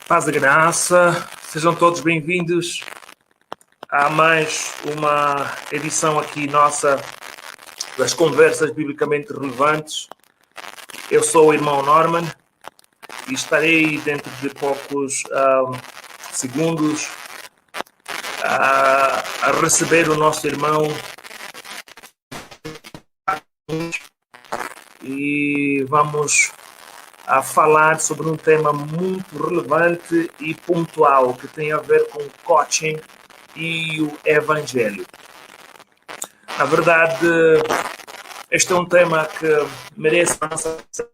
Paz e graça, sejam todos bem-vindos a mais uma edição aqui nossa das Conversas Biblicamente Relevantes. Eu sou o irmão Norman e estarei dentro de poucos segundos a receber o nosso irmão e vamos a falar sobre um tema muito relevante e pontual que tem a ver com o coaching e o evangelho. Na verdade, este é um tema que merece a nossa atenção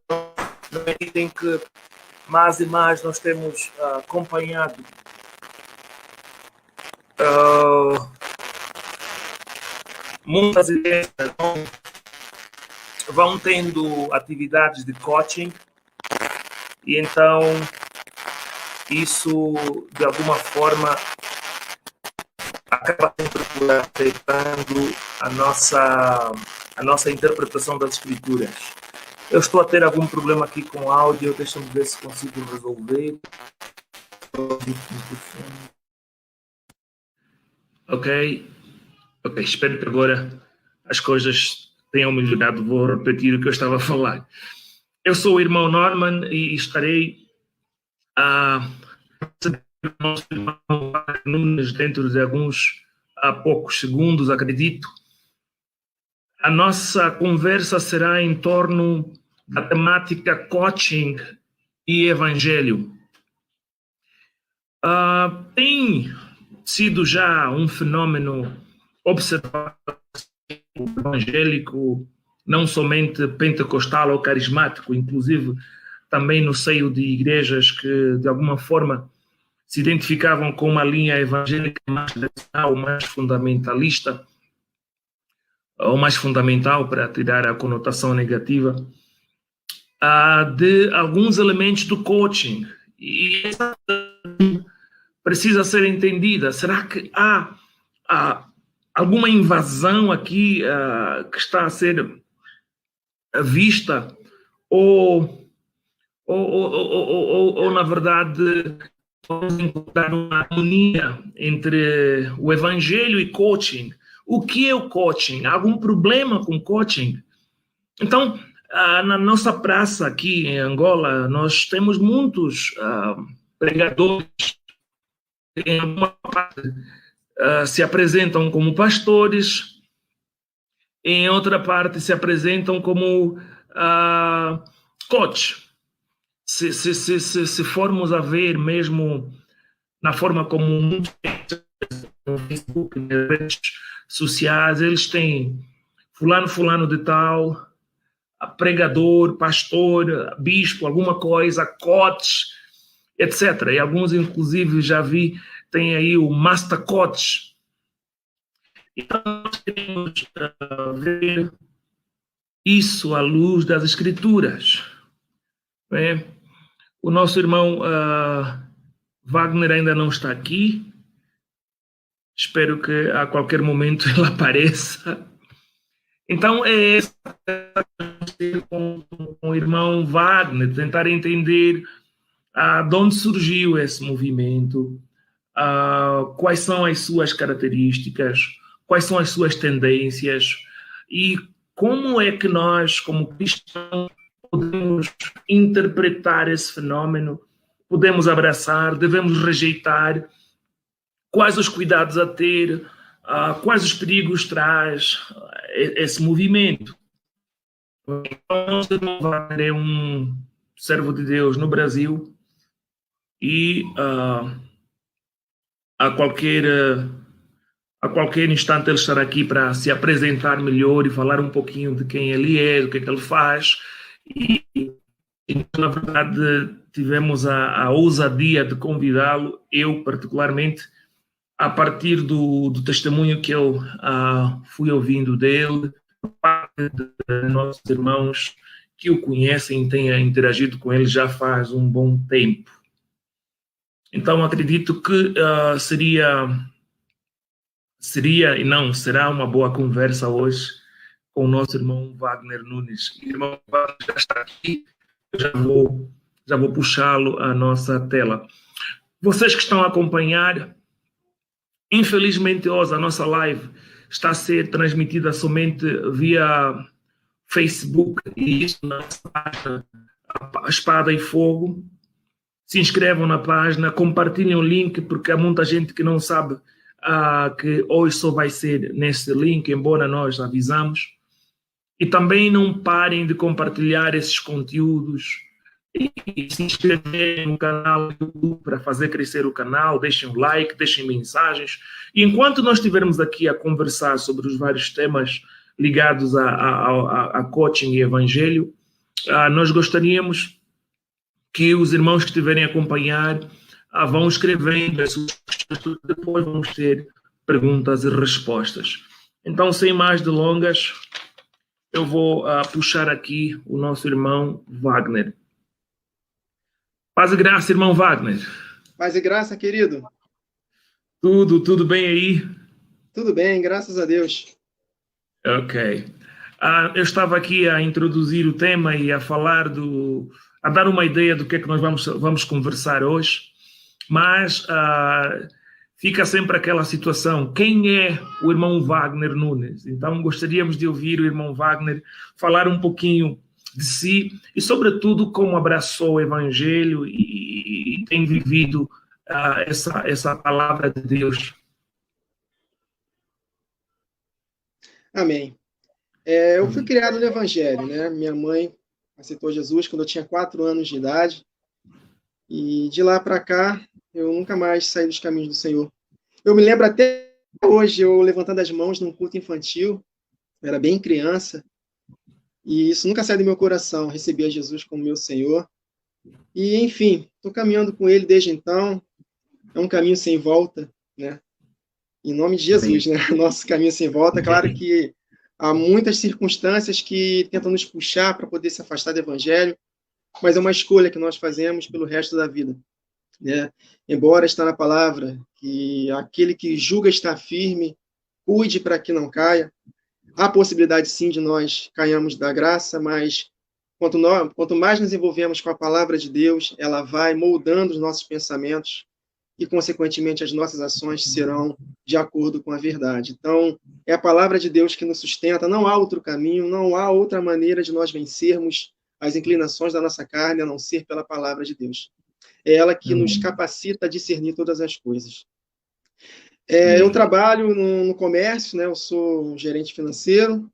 na medida em que mais e mais nós temos acompanhado muitas igrejas vão tendo atividades de coaching. E então, isso, de alguma forma, acaba sempre por afetando a nossa interpretação das Escrituras. Eu estou a ter algum problema aqui com o áudio, deixa-me ver se consigo resolver. Ok, espero que agora as coisas tenham melhorado. Vou repetir o que eu estava a falar. Eu sou o irmão Norman e estarei a receber o nosso irmão Nunes dentro de poucos segundos, acredito. A nossa conversa será em torno da temática coaching e evangelho. Tem sido já um fenômeno observado evangélico, não somente pentecostal ou carismático, inclusive também no seio de igrejas que, de alguma forma, se identificavam com uma linha evangélica mais tradicional, mais fundamentalista, ou mais fundamental, para tirar a conotação negativa, de alguns elementos do coaching. E essa precisa ser entendida. Será que há alguma invasão aqui que está a ser vista, ou na verdade vamos encontrar uma harmonia entre o evangelho e coaching? O que é o coaching? Há algum problema com coaching? Então, na nossa praça aqui em Angola, nós temos muitos pregadores que em alguma parte se apresentam como pastores, em outra parte se apresentam como coach. Se formos a ver mesmo na forma como muitos no Facebook, nas redes sociais, eles têm fulano de tal, pregador, pastor, bispo, alguma coisa, coach, etc. E alguns, inclusive, já vi, tem aí o Master Coach. Então, nós queremos ver isso à luz das Escrituras. O nosso irmão Wagner ainda não está aqui. Espero que a qualquer momento ele apareça. Então, é essa com o irmão Wagner, tentar entender de onde surgiu esse movimento, quais são as suas características, quais são as suas tendências e como é que nós, como cristãos, podemos interpretar esse fenômeno, podemos abraçar, devemos rejeitar, quais os cuidados a ter, quais os perigos traz esse movimento. Então, o irmão Wagner é um servo de Deus no Brasil e a qualquer instante ele estará aqui para se apresentar melhor e falar um pouquinho de quem ele é, do que ele faz. E na verdade, tivemos a ousadia de convidá-lo, eu particularmente, a partir do testemunho que eu fui ouvindo dele, parte de nossos irmãos que o conhecem, têm interagido com ele já faz um bom tempo. Então, acredito que será uma boa conversa hoje com o nosso irmão Wagner Nunes. O irmão Wagner já está aqui, já vou puxá-lo à nossa tela. Vocês que estão a acompanhar, infelizmente hoje a nossa live está a ser transmitida somente via Facebook, e isso na página Espada e Fogo. Se inscrevam na página, compartilhem o link, porque há muita gente que não sabe que hoje só vai ser nesse link, embora nós avisamos. E também não parem de compartilhar esses conteúdos e se inscreverem no canal do YouTube para fazer crescer o canal, deixem um like, deixem mensagens. E enquanto nós estivermos aqui a conversar sobre os vários temas ligados a coaching e evangelho, nós gostaríamos que os irmãos que estiverem a acompanhar vão escrevendo as suas questões, depois vamos ter perguntas e respostas. Então, sem mais delongas, eu vou puxar aqui o nosso irmão Wagner. Paz e graça, irmão Wagner. Paz e graça, querido. Tudo bem aí? Tudo bem, graças a Deus. Ok. Eu estava aqui a introduzir o tema e a falar a dar uma ideia do que é que nós vamos conversar hoje, mas fica sempre aquela situação, quem é o irmão Wagner Nunes? Então gostaríamos de ouvir o irmão Wagner falar um pouquinho de si e, sobretudo, como abraçou o evangelho e tem vivido essa palavra de Deus. Amém. Eu fui criado no evangelho, né? Minha mãe aceitou Jesus quando eu tinha 4 anos de idade, e de lá para cá eu nunca mais saí dos caminhos do Senhor. Eu me lembro até hoje eu levantando as mãos num culto infantil, eu era bem criança, e isso nunca saiu do meu coração. Recebi a Jesus como meu Senhor, e enfim, estou caminhando com Ele desde então. É um caminho sem volta, né? Em nome de Jesus, né? Nosso caminho sem volta. Claro que há muitas circunstâncias que tentam nos puxar para poder se afastar do evangelho, mas é uma escolha que nós fazemos pelo resto da vida, né? Embora está na palavra que aquele que julga estar firme, cuide para que não caia. Há possibilidade, sim, de nós cairmos da graça, mas quanto mais nos envolvemos com a palavra de Deus, ela vai moldando os nossos pensamentos e, consequentemente, as nossas ações serão de acordo com a verdade. Então, é a palavra de Deus que nos sustenta, não há outro caminho, não há outra maneira de nós vencermos as inclinações da nossa carne, a não ser pela palavra de Deus. É ela que nos capacita a discernir todas as coisas. Eu trabalho no comércio, né? Eu sou gerente financeiro,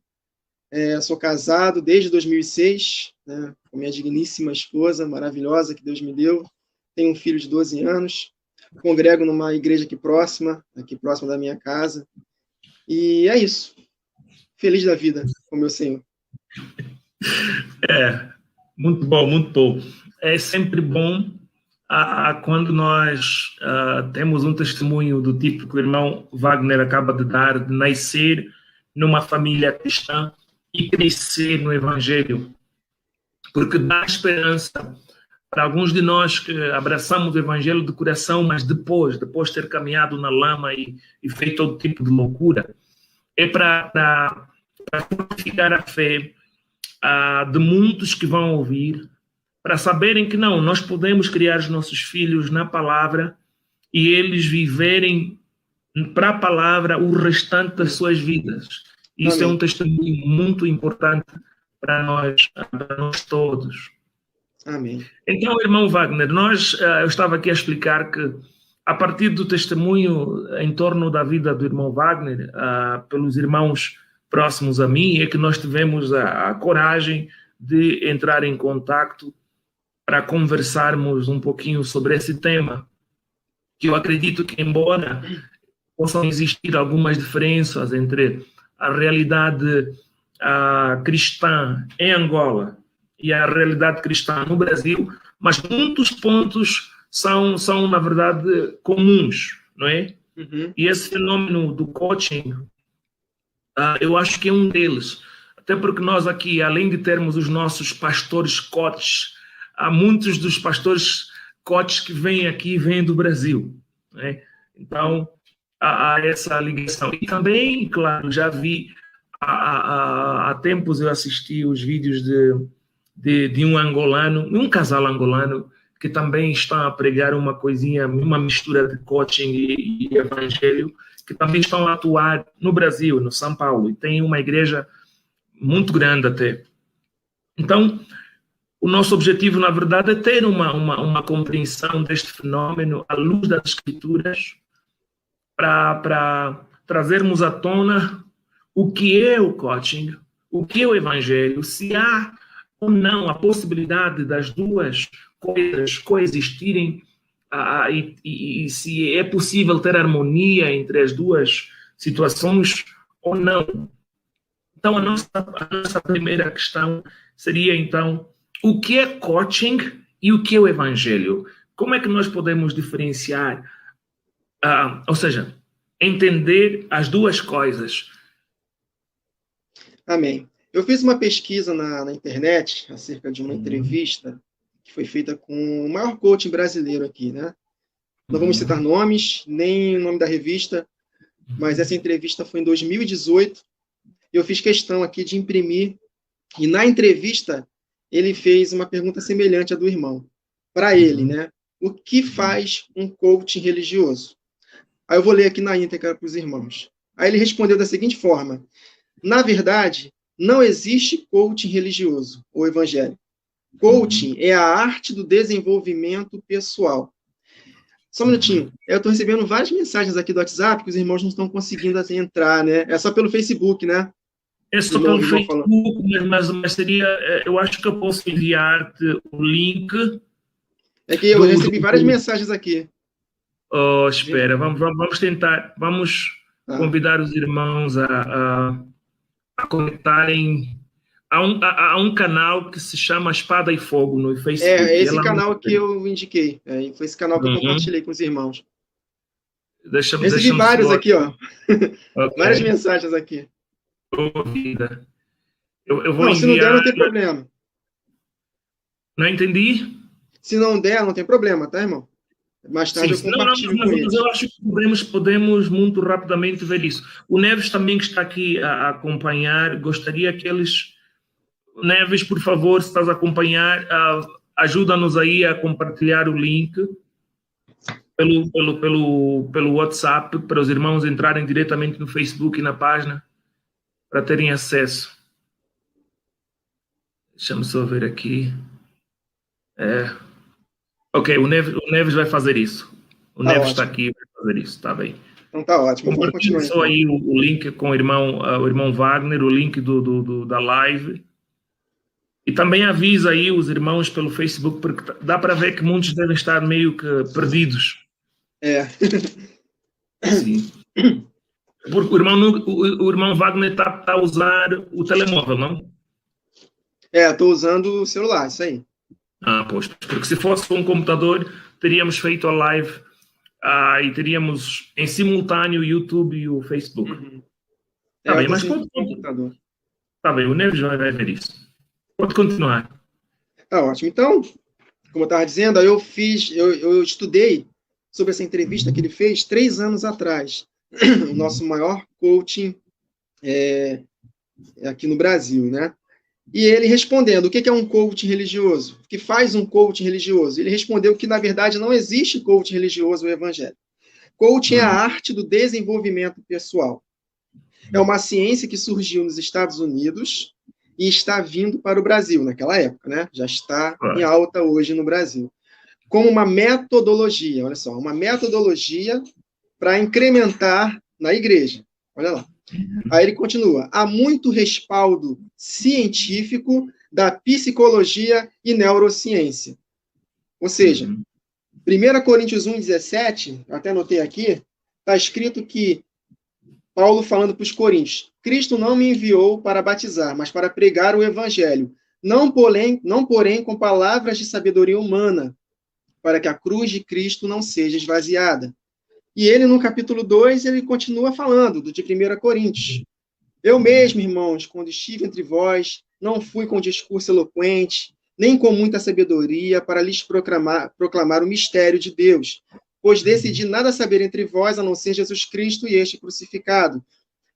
sou casado desde 2006, né? Com minha digníssima esposa, maravilhosa, que Deus me deu. Tenho um filho de 12 anos, congrego numa igreja aqui próxima da minha casa, e é isso. Feliz da vida com o meu Senhor. Muito bom, muito bom. É sempre bom quando nós temos um testemunho do tipo que o irmão Wagner acaba de dar, de nascer numa família cristã e crescer no evangelho, porque dá esperança para alguns de nós que abraçamos o evangelho de coração, mas depois de ter caminhado na lama e feito todo tipo de loucura, é para fortificar a fé de muitos que vão ouvir, para saberem que não, nós podemos criar os nossos filhos na palavra e eles viverem para a palavra o restante das suas vidas. Isso Amém. É um testemunho muito importante para nós todos. Amém. Então, irmão Wagner, eu estava aqui a explicar que, a partir do testemunho em torno da vida do irmão Wagner, pelos irmãos próximos a mim, é que nós tivemos a coragem de entrar em contato para conversarmos um pouquinho sobre esse tema, que eu acredito que, embora possam existir algumas diferenças entre a realidade cristã em Angola e a realidade cristã no Brasil, mas muitos pontos são na verdade, comuns, não é? Uhum. E esse fenômeno do coaching, eu acho que é um deles. Até porque nós aqui, além de termos os nossos pastores coaches, há muitos dos pastores coaches que vêm aqui, vêm do Brasil, né? Então, há essa ligação. E também, claro, já vi, há tempos eu assisti os vídeos de um angolano, um casal angolano, que também estão a pregar uma coisinha, uma mistura de coaching e evangelho, que também estão a atuar no Brasil, no São Paulo, e tem uma igreja muito grande até. Então, o nosso objetivo, na verdade, é ter uma compreensão deste fenômeno à luz das Escrituras, para trazermos à tona o que é o coaching, o que é o evangelho, se há ou não a possibilidade das duas coisas coexistirem, e se é possível ter harmonia entre as duas situações ou não. Então, a nossa primeira questão seria, então, o que é coaching e o que é o evangelho? Como é que nós podemos diferenciar, ou seja, entender as duas coisas? Amém. Eu fiz uma pesquisa na internet acerca de uma entrevista que foi feita com o maior coaching brasileiro aqui, né? Não vamos citar nomes, nem o nome da revista, mas essa entrevista foi em 2018. Eu fiz questão aqui de imprimir, e na entrevista ele fez uma pergunta semelhante à do irmão. Para ele, né? O que faz um coaching religioso? Aí eu vou ler aqui na íntegra para os irmãos. Aí ele respondeu da seguinte forma: na verdade, não existe coaching religioso ou evangélico. Coaching é a arte do desenvolvimento pessoal. Só um minutinho. Eu estou recebendo várias mensagens aqui do WhatsApp que os irmãos não estão conseguindo entrar, né? É só pelo Facebook, né? É só pelo Facebook, mas seria... Eu acho que eu posso enviar-te o link. É que eu recebi várias mensagens aqui. Oh, espera, vamos tentar, vamos convidar os irmãos a conectarem a um canal que se chama Espada e Fogo no Facebook. É esse canal que eu indiquei. Foi esse canal que eu compartilhei com os irmãos. Recebi vários aqui, ó. Okay. Várias mensagens aqui. Vida. Eu vou enviar... se não der, não tem problema. Não entendi? Se não der, não tem problema, tá, irmão? Mais tarde eu compartilho com eles. Eu acho que podemos muito rapidamente ver isso. O Neves também, que está aqui a acompanhar, gostaria que eles... Neves, por favor, se estás a acompanhar, ajuda-nos aí a compartilhar o link pelo WhatsApp, para os irmãos entrarem diretamente no Facebook e na página, para terem acesso. Deixa-me só ver aqui. Ok, o Neves vai fazer isso. O Neves está aqui e vai fazer isso, está bem. Então tá ótimo. Compartilha só aí o link com o irmão Wagner, o link da live. E também avisa aí os irmãos pelo Facebook, porque dá para ver que muitos devem estar meio que perdidos. Sim. Porque o irmão Wagner está a usar o telemóvel, não? Estou usando o celular, isso aí. Pois, porque se fosse um computador, teríamos feito a live e teríamos em simultâneo o YouTube e o Facebook. Tá bem, mas pode computador. Tá bem, o Neves vai ver isso. Pode continuar. Tá ótimo. Então, como eu estava dizendo, eu estudei sobre essa entrevista que ele fez 3 anos atrás. O nosso maior coaching aqui no Brasil, né? E ele respondendo, o que é um coaching religioso? O que faz um coaching religioso? Ele respondeu que, na verdade, não existe coaching religioso ou evangélico. Coaching é a arte do desenvolvimento pessoal. É uma ciência que surgiu nos Estados Unidos e está vindo para o Brasil, naquela época, né? Já está em alta hoje no Brasil. Como uma metodologia, olha só, uma metodologia para incrementar na igreja. Olha lá. Aí ele continua. Há muito respaldo científico da psicologia e neurociência. Ou seja, 1 Coríntios 1,17, até anotei aqui, está escrito que Paulo falando para os coríntios, Cristo não me enviou para batizar, mas para pregar o evangelho, não porém com palavras de sabedoria humana, para que a cruz de Cristo não seja esvaziada. E ele, no capítulo 2, ele continua falando, de 1 Coríntios. Eu mesmo, irmãos, quando estive entre vós, não fui com discurso eloquente, nem com muita sabedoria, para lhes proclamar o mistério de Deus, pois decidi nada saber entre vós, a não ser Jesus Cristo e este crucificado.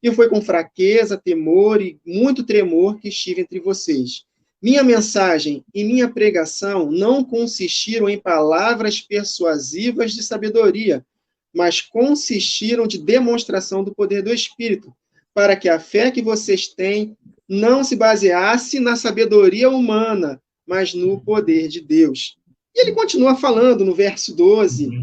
E foi com fraqueza, temor e muito tremor que estive entre vocês. Minha mensagem e minha pregação não consistiram em palavras persuasivas de sabedoria, mas consistiram de demonstração do poder do Espírito, para que a fé que vocês têm não se baseasse na sabedoria humana, mas no poder de Deus. E ele continua falando no verso 12.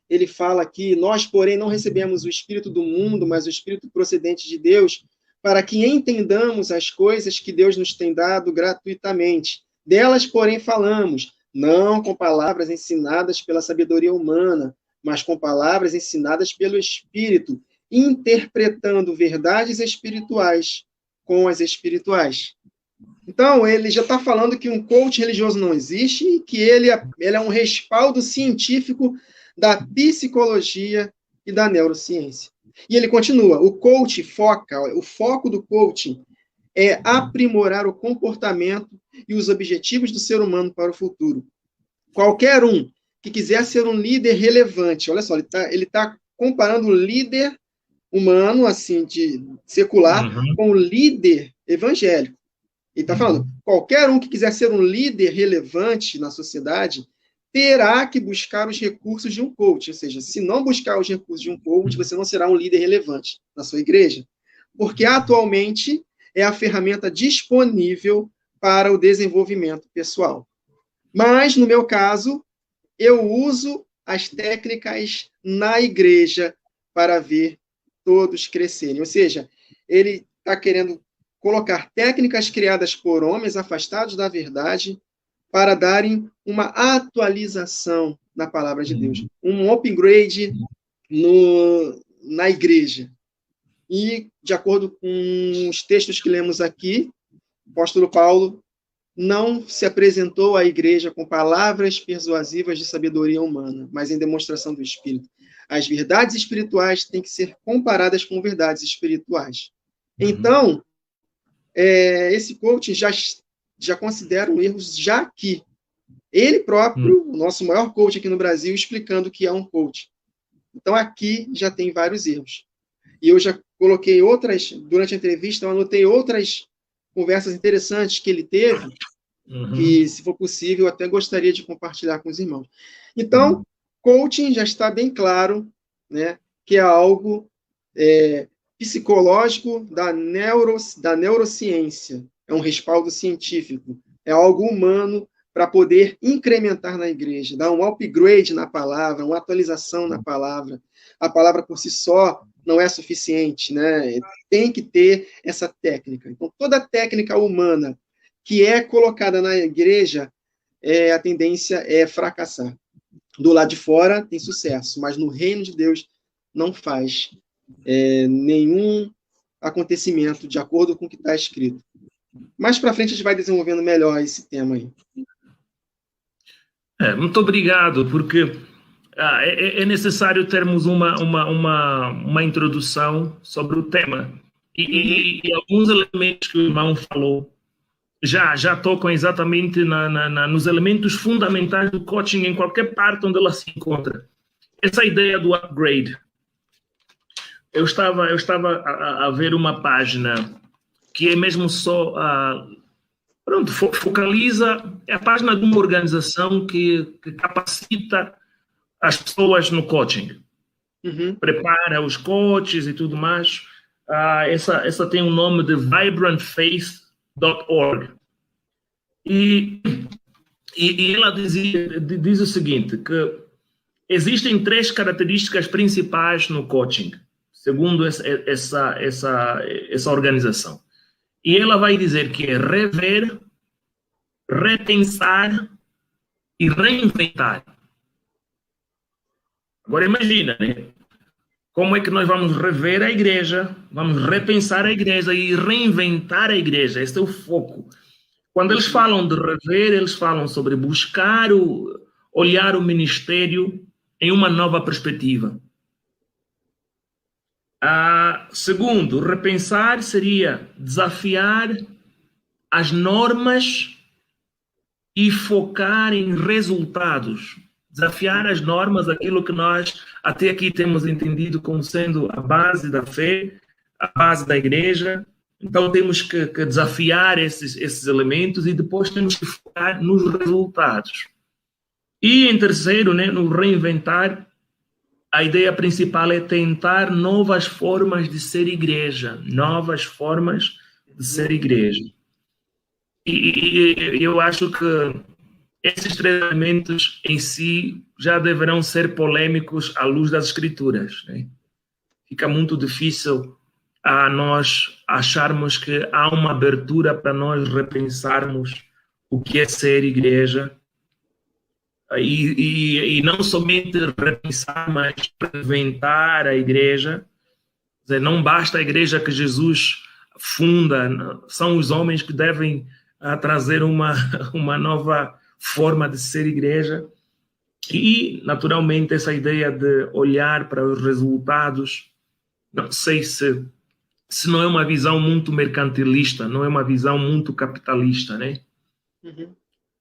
Ele fala que nós, porém, não recebemos o Espírito do mundo, mas o Espírito procedente de Deus, para que entendamos as coisas que Deus nos tem dado gratuitamente. Delas, porém, falamos, não com palavras ensinadas pela sabedoria humana, mas com palavras ensinadas pelo Espírito, interpretando verdades espirituais com as espirituais. Então, ele já está falando que um coach religioso não existe e que ele é um respaldo científico da psicologia e da neurociência. E ele continua, o foco do coaching é aprimorar o comportamento e os objetivos do ser humano para o futuro. Qualquer um que quiser ser um líder relevante, olha só, ele tá comparando o líder humano, assim, de secular, com o líder evangélico. Ele está falando, qualquer um que quiser ser um líder relevante na sociedade terá que buscar os recursos de um coach, ou seja, se não buscar os recursos de um coach, você não será um líder relevante na sua igreja, porque atualmente é a ferramenta disponível para o desenvolvimento pessoal. Mas, no meu caso, eu uso as técnicas na igreja para ver todos crescerem. Ou seja, ele está querendo colocar técnicas criadas por homens afastados da verdade para darem uma atualização na palavra de Deus, um upgrade na igreja. E, de acordo com os textos que lemos aqui, o apóstolo Paulo não se apresentou à igreja com palavras persuasivas de sabedoria humana, mas em demonstração do Espírito. As verdades espirituais têm que ser comparadas com verdades espirituais. Então, esse coaching já considera erros já aqui. Ele próprio, o nosso maior coach aqui no Brasil, explicando o que é um coach. Então, aqui já tem vários erros. E eu já coloquei durante a entrevista, eu anotei outras conversas interessantes que ele teve, que, se for possível, eu até gostaria de compartilhar com os irmãos. Então, coaching já está bem claro, né, que é algo psicológico da neurociência, é um respaldo científico, é algo humano para poder incrementar na igreja, dar um upgrade na palavra, uma atualização na palavra. A palavra por si só não é suficiente, né? Tem que ter essa técnica. Então, toda técnica humana que é colocada na igreja, a tendência é fracassar. Do lado de fora tem sucesso, mas no reino de Deus não faz nenhum acontecimento de acordo com o que está escrito. Mais para frente a gente vai desenvolvendo melhor esse tema aí. Muito obrigado, porque é necessário termos uma introdução sobre o tema. E alguns elementos que o irmão falou já tocam exatamente nos elementos fundamentais do coaching em qualquer parte onde ela se encontra. Essa ideia do upgrade. Eu estava a ver uma página que é mesmo só... focaliza, é a página de uma organização que capacita as pessoas no coaching. Prepara os coaches e tudo mais. Essa tem o nome de vibrantfaith.org. E ela diz o seguinte, que existem 3 características principais no coaching, segundo essa organização. E ela vai dizer que é rever, repensar e reinventar. Agora imagina, né? Como é que nós vamos rever a igreja, vamos repensar a igreja e reinventar a igreja? Esse é o foco. Quando eles falam de rever, eles falam sobre buscar olhar o ministério em uma nova perspectiva. Segundo, repensar seria desafiar as normas e focar em resultados. Desafiar as normas, aquilo que nós até aqui temos entendido como sendo a base da fé, a base da igreja, Então temos que desafiar esses elementos e depois temos que focar nos resultados. E em terceiro, né, no reinventar, a ideia principal é tentar novas formas de ser igreja, novas formas de ser igreja. E eu acho que esses três elementos em si já deverão ser polêmicos à luz das escrituras, né? Fica muito difícil a nós acharmos que há uma abertura para nós repensarmos o que é ser igreja e não somente repensar, mas reinventar a igreja. Quer dizer, não basta a igreja que Jesus funda, são os homens que devem trazer uma nova forma de ser igreja. E, naturalmente, essa ideia de olhar para os resultados, não sei se não é uma visão muito mercantilista, não é uma visão muito capitalista, né? Uhum.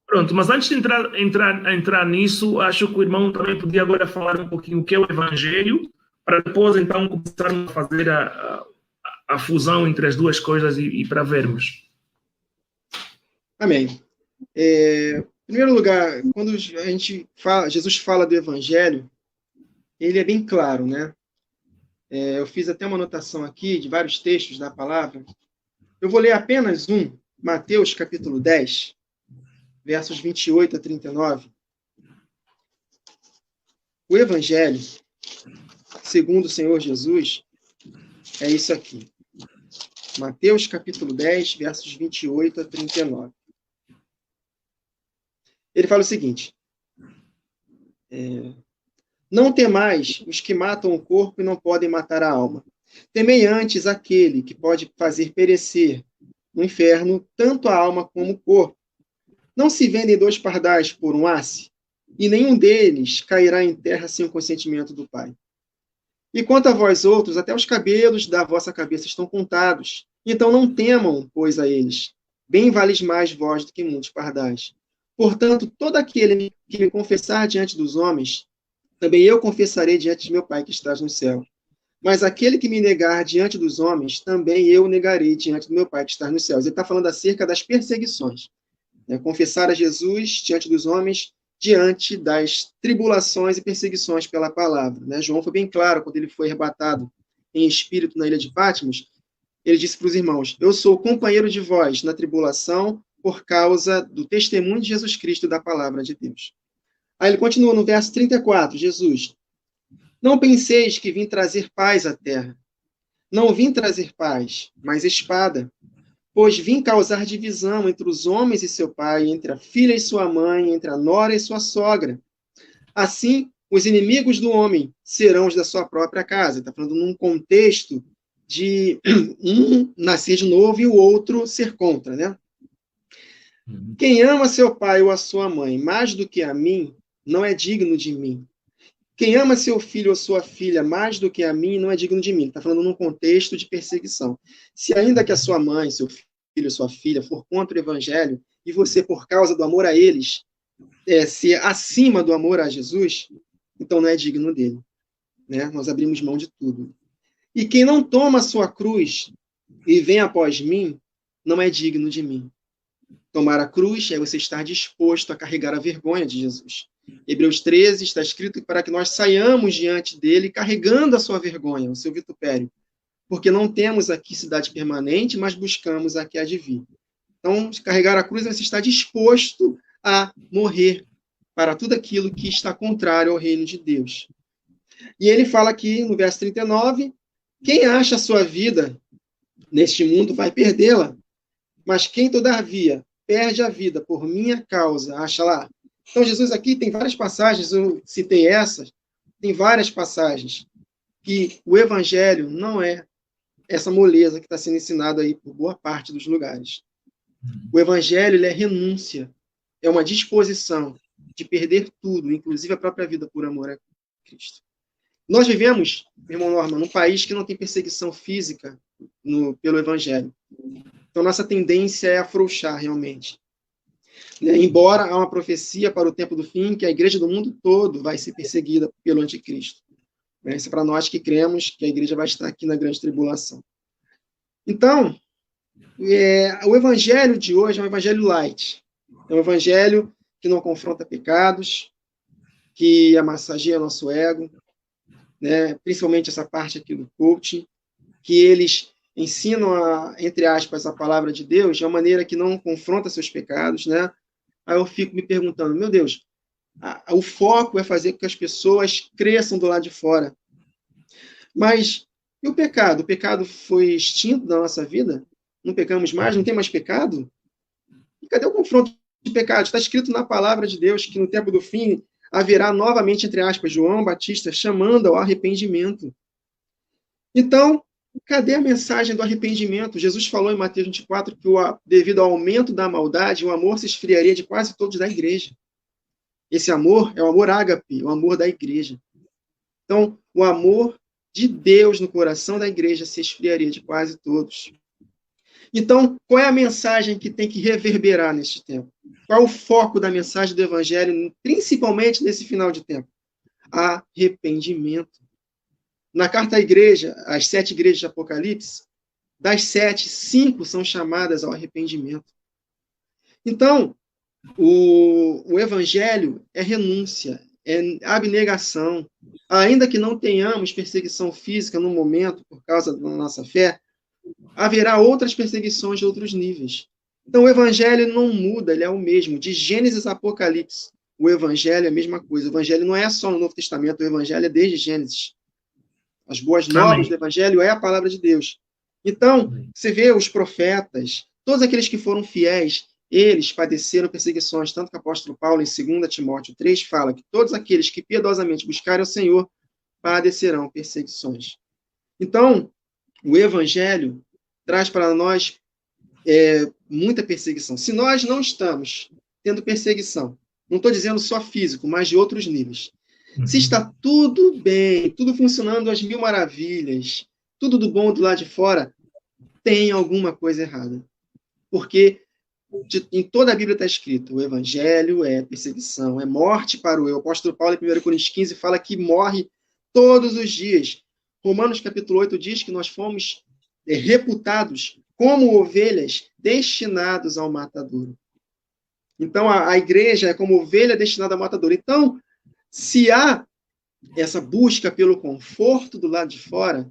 Pronto, mas antes de entrar nisso, acho que o irmão também podia agora falar um pouquinho o que é o Evangelho, para depois, então, começarmos a fazer a fusão entre as duas coisas e para vermos. Amém. Em primeiro lugar, quando Jesus fala do Evangelho, ele é bem claro, né? Eu fiz até uma anotação aqui de vários textos da palavra. Eu vou ler apenas um, Mateus capítulo 10, versos 28 a 39. O Evangelho, segundo o Senhor Jesus, é isso aqui. Mateus capítulo 10, versos 28 a 39. Ele fala o seguinte: não temais os que matam o corpo e não podem matar a alma. Temei antes aquele que pode fazer perecer no inferno tanto a alma como o corpo. Não se vendem 2 pardais por um asse, e nenhum deles cairá em terra sem o consentimento do Pai. E quanto a vós outros, até os cabelos da vossa cabeça estão contados. Então não temam, pois, a eles. Bem vales mais vós do que muitos pardais. Portanto, todo aquele que me confessar diante dos homens, também eu confessarei diante de meu Pai que estás no céu. Mas aquele que me negar diante dos homens, também eu negarei diante do meu Pai que está nos céus. Ele está falando acerca das perseguições. Confessar a Jesus diante dos homens, diante das tribulações e perseguições pela palavra. João foi bem claro quando ele foi arrebatado em espírito na ilha de Patmos. Ele disse para os irmãos: eu sou companheiro de vós na tribulação por causa do testemunho de Jesus Cristo e da palavra de Deus. Aí ele continua no verso 34, Jesus: não penseis que vim trazer paz à terra. Não vim trazer paz, mas espada. Pois vim causar divisão entre os homens e seu pai, entre a filha e sua mãe, entre a nora e sua sogra. Assim, os inimigos do homem serão os da sua própria casa. Está falando num contexto de um nascer de novo e o outro ser contra, né? Quem ama seu pai ou a sua mãe mais do que a mim, não é digno de mim. Quem ama seu filho ou sua filha mais do que a mim, não é digno de mim. Está falando num contexto de perseguição. Se ainda que a sua mãe, seu filho, sua filha for contra o evangelho, e você, por causa do amor a eles, ser acima do amor a Jesus, então não é digno dele. Né? Nós abrimos mão de tudo. E quem não toma a sua cruz e vem após mim, não é digno de mim. Tomar a cruz é você estar disposto a carregar a vergonha de Jesus. Hebreus 13 está escrito para que nós saiamos diante dele carregando a sua vergonha, o seu vitupério. Porque não temos aqui cidade permanente, mas buscamos a que há de vir. Então, carregar a cruz é você estar disposto a morrer para tudo aquilo que está contrário ao reino de Deus. E ele fala aqui no verso 39, quem acha a sua vida neste mundo vai perdê-la, mas quem todavia perde a vida por minha causa, acha lá. Então, Jesus aqui tem várias passagens, eu citei essas, tem várias passagens que o evangelho não é essa moleza que está sendo ensinada aí por boa parte dos lugares. O evangelho ele é renúncia, é uma disposição de perder tudo, inclusive a própria vida por amor a Cristo. Nós vivemos, irmão Norman, num país que não tem perseguição física pelo evangelho. Então, nossa tendência é afrouxar realmente. Embora há uma profecia para o tempo do fim que a igreja do mundo todo vai ser perseguida pelo anticristo. Isso é para nós que cremos que a igreja vai estar aqui na grande tribulação. Então, O evangelho de hoje é um evangelho light. É um evangelho que não confronta pecados, que amassageia nosso ego, né? Principalmente essa parte aqui do coaching, que eles ensinam, entre aspas, a palavra de Deus de uma maneira que não confronta seus pecados, né? Aí eu fico me perguntando, meu Deus, o foco é fazer com que as pessoas cresçam do lado de fora. Mas e o pecado? O pecado foi extinto da nossa vida? Não pecamos mais? Não tem mais pecado? E cadê o confronto de pecados? Está escrito na palavra de Deus que no tempo do fim haverá novamente, entre aspas, João Batista chamando ao arrependimento. Então, cadê a mensagem do arrependimento? Jesus falou em Mateus 24 que devido ao aumento da maldade, o amor se esfriaria de quase todos da igreja. Esse amor é o amor ágape, o amor da igreja. Então, o amor de Deus no coração da igreja se esfriaria de quase todos. Então, qual é a mensagem que tem que reverberar neste tempo? Qual é o foco da mensagem do evangelho, principalmente nesse final de tempo? Arrependimento. Na carta à igreja, as 7 igrejas de Apocalipse, das 7, 5 são chamadas ao arrependimento. Então, o evangelho é renúncia, é abnegação. Ainda que não tenhamos perseguição física no momento, por causa da nossa fé, haverá outras perseguições de outros níveis. Então, o evangelho não muda, ele é o mesmo. De Gênesis a Apocalipse, o evangelho é a mesma coisa. O evangelho não é só no Novo Testamento, o evangelho é desde Gênesis. As boas novas do evangelho é a palavra de Deus. Então, você vê os profetas, todos aqueles que foram fiéis, eles padeceram perseguições, tanto que o apóstolo Paulo, em 2 Timóteo 3, fala que todos aqueles que piedosamente buscarem o Senhor padecerão perseguições. Então, o evangelho traz para nós muita perseguição. Se nós não estamos tendo perseguição, não estou dizendo só físico, mas de outros níveis, se está tudo bem, tudo funcionando às mil maravilhas, tudo do bom do lado de fora, tem alguma coisa errada. Porque em toda a Bíblia está escrito, o evangelho é perseguição, é morte para o eu. O apóstolo Paulo, em 1 Coríntios 15, fala que morre todos os dias. Romanos capítulo 8 diz que nós fomos reputados como ovelhas destinados ao matadouro. Então, a igreja é como ovelha destinada ao matadouro. Então, se há essa busca pelo conforto do lado de fora,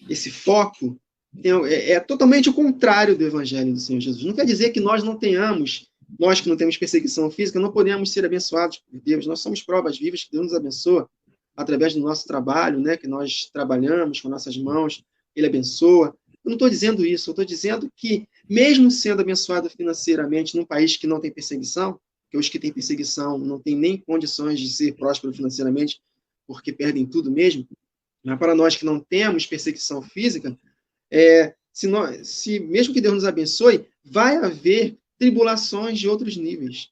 esse foco é totalmente o contrário do evangelho do Senhor Jesus. Não quer dizer que nós não tenhamos, nós que não temos perseguição física, não podemos ser abençoados por Deus. Nós somos provas vivas que Deus nos abençoa através do nosso trabalho, né, que nós trabalhamos com nossas mãos, Ele abençoa. Eu não estou dizendo isso, eu estou dizendo que, mesmo sendo abençoado financeiramente num país que não tem perseguição, que os que têm perseguição não têm nem condições de ser prósperos financeiramente, porque perdem tudo mesmo, mas para nós que não temos perseguição física, se mesmo que Deus nos abençoe, vai haver tribulações de outros níveis.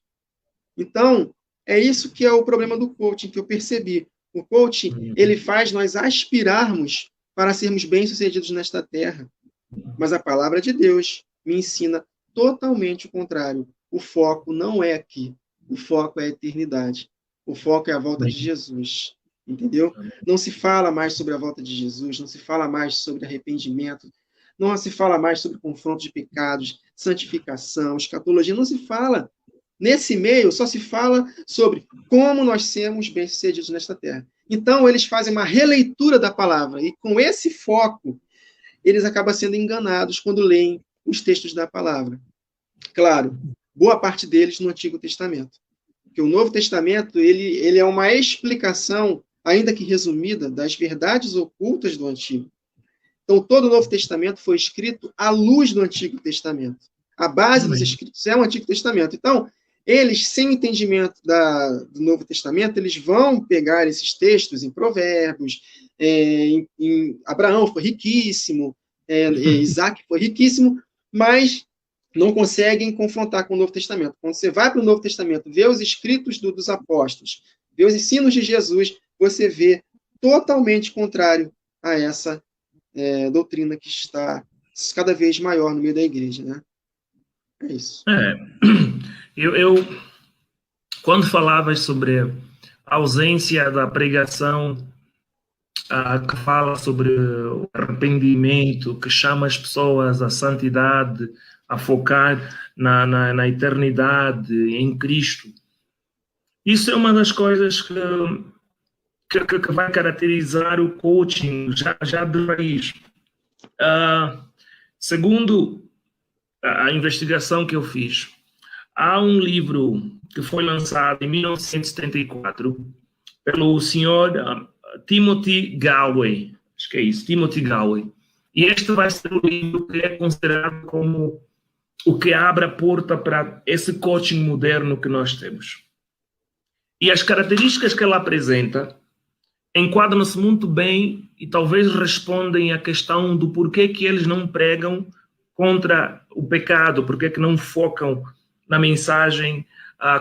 Então, é isso que é o problema do coaching, que eu percebi. O coaching, ele faz nós aspirarmos para sermos bem-sucedidos nesta terra. Mas a palavra de Deus me ensina totalmente o contrário. O foco não é aqui. O foco é a eternidade. O foco é a volta de Jesus. Entendeu? Não se fala mais sobre a volta de Jesus, não se fala mais sobre arrependimento, não se fala mais sobre confronto de pecados, santificação, escatologia, não se fala. Nesse meio, só se fala sobre como nós sermos bem-sucedidos nesta terra. Então, eles fazem uma releitura da palavra, e com esse foco, eles acabam sendo enganados quando leem os textos da palavra. Claro, boa parte deles no Antigo Testamento. Porque o Novo Testamento, ele é uma explicação, ainda que resumida, das verdades ocultas do Antigo. Então, todo o Novo Testamento foi escrito à luz do Antigo Testamento. A base dos escritos é o Antigo Testamento. Então, eles, sem entendimento do Novo Testamento, eles vão pegar esses textos em Provérbios, em Abraão foi riquíssimo, Isaac foi riquíssimo, mas não conseguem confrontar com o Novo Testamento. Quando você vai para o Novo Testamento, vê os escritos dos apóstolos, vê os ensinos de Jesus, você vê totalmente contrário a essa doutrina que está cada vez maior no meio da igreja, né? É isso. Eu quando falavas sobre a ausência da pregação que fala sobre o arrependimento, que chama as pessoas à santidade, a focar na eternidade, em Cristo. Isso é uma das coisas que vai caracterizar o coaching já de raiz. Segundo a investigação que eu fiz, há um livro que foi lançado em 1974 pelo senhor Timothy Galway, acho que é isso, Timothy Galway. E este vai ser o livro que é considerado como o que abre a porta para esse coaching moderno que nós temos. E as características que ela apresenta enquadram-se muito bem e talvez respondem à questão do porquê que eles não pregam contra o pecado, porquê que não focam na mensagem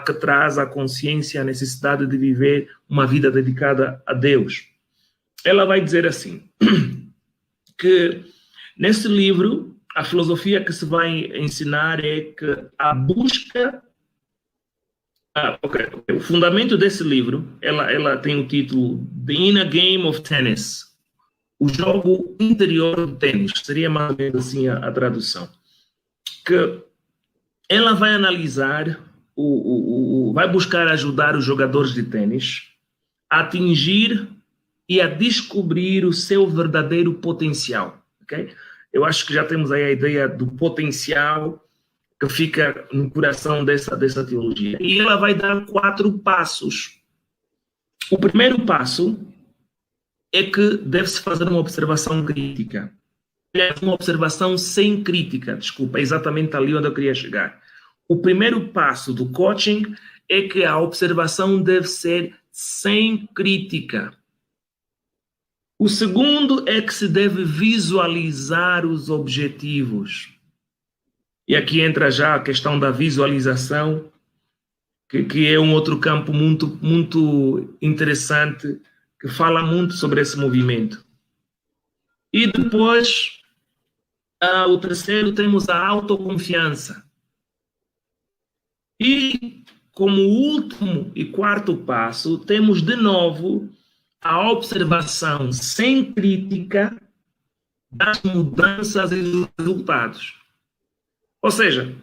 que traz à consciência a necessidade de viver uma vida dedicada a Deus. Ela vai dizer assim, que nesse livro, a filosofia que se vai ensinar é que a busca... O fundamento desse livro, ela tem o título The Inner Game of Tennis, o jogo interior do tênis, seria mais ou menos assim a tradução. Que ela vai analisar, vai buscar ajudar os jogadores de tênis a atingir e a descobrir o seu verdadeiro potencial. Okay? Eu acho que já temos aí a ideia do potencial que fica no coração dessa teologia. E ela vai dar 4 passos. O primeiro passo é que deve-se fazer uma observação crítica. Uma observação sem crítica, desculpa, é exatamente ali onde eu queria chegar. O primeiro passo do coaching é que a observação deve ser sem crítica. O segundo é que se deve visualizar os objetivos. E aqui entra já a questão da visualização, que é um outro campo muito, muito interessante, que fala muito sobre esse movimento. E depois, o terceiro, temos a autoconfiança. E, como último e quarto passo, temos de novo a observação sem crítica das mudanças e dos resultados. Ou seja,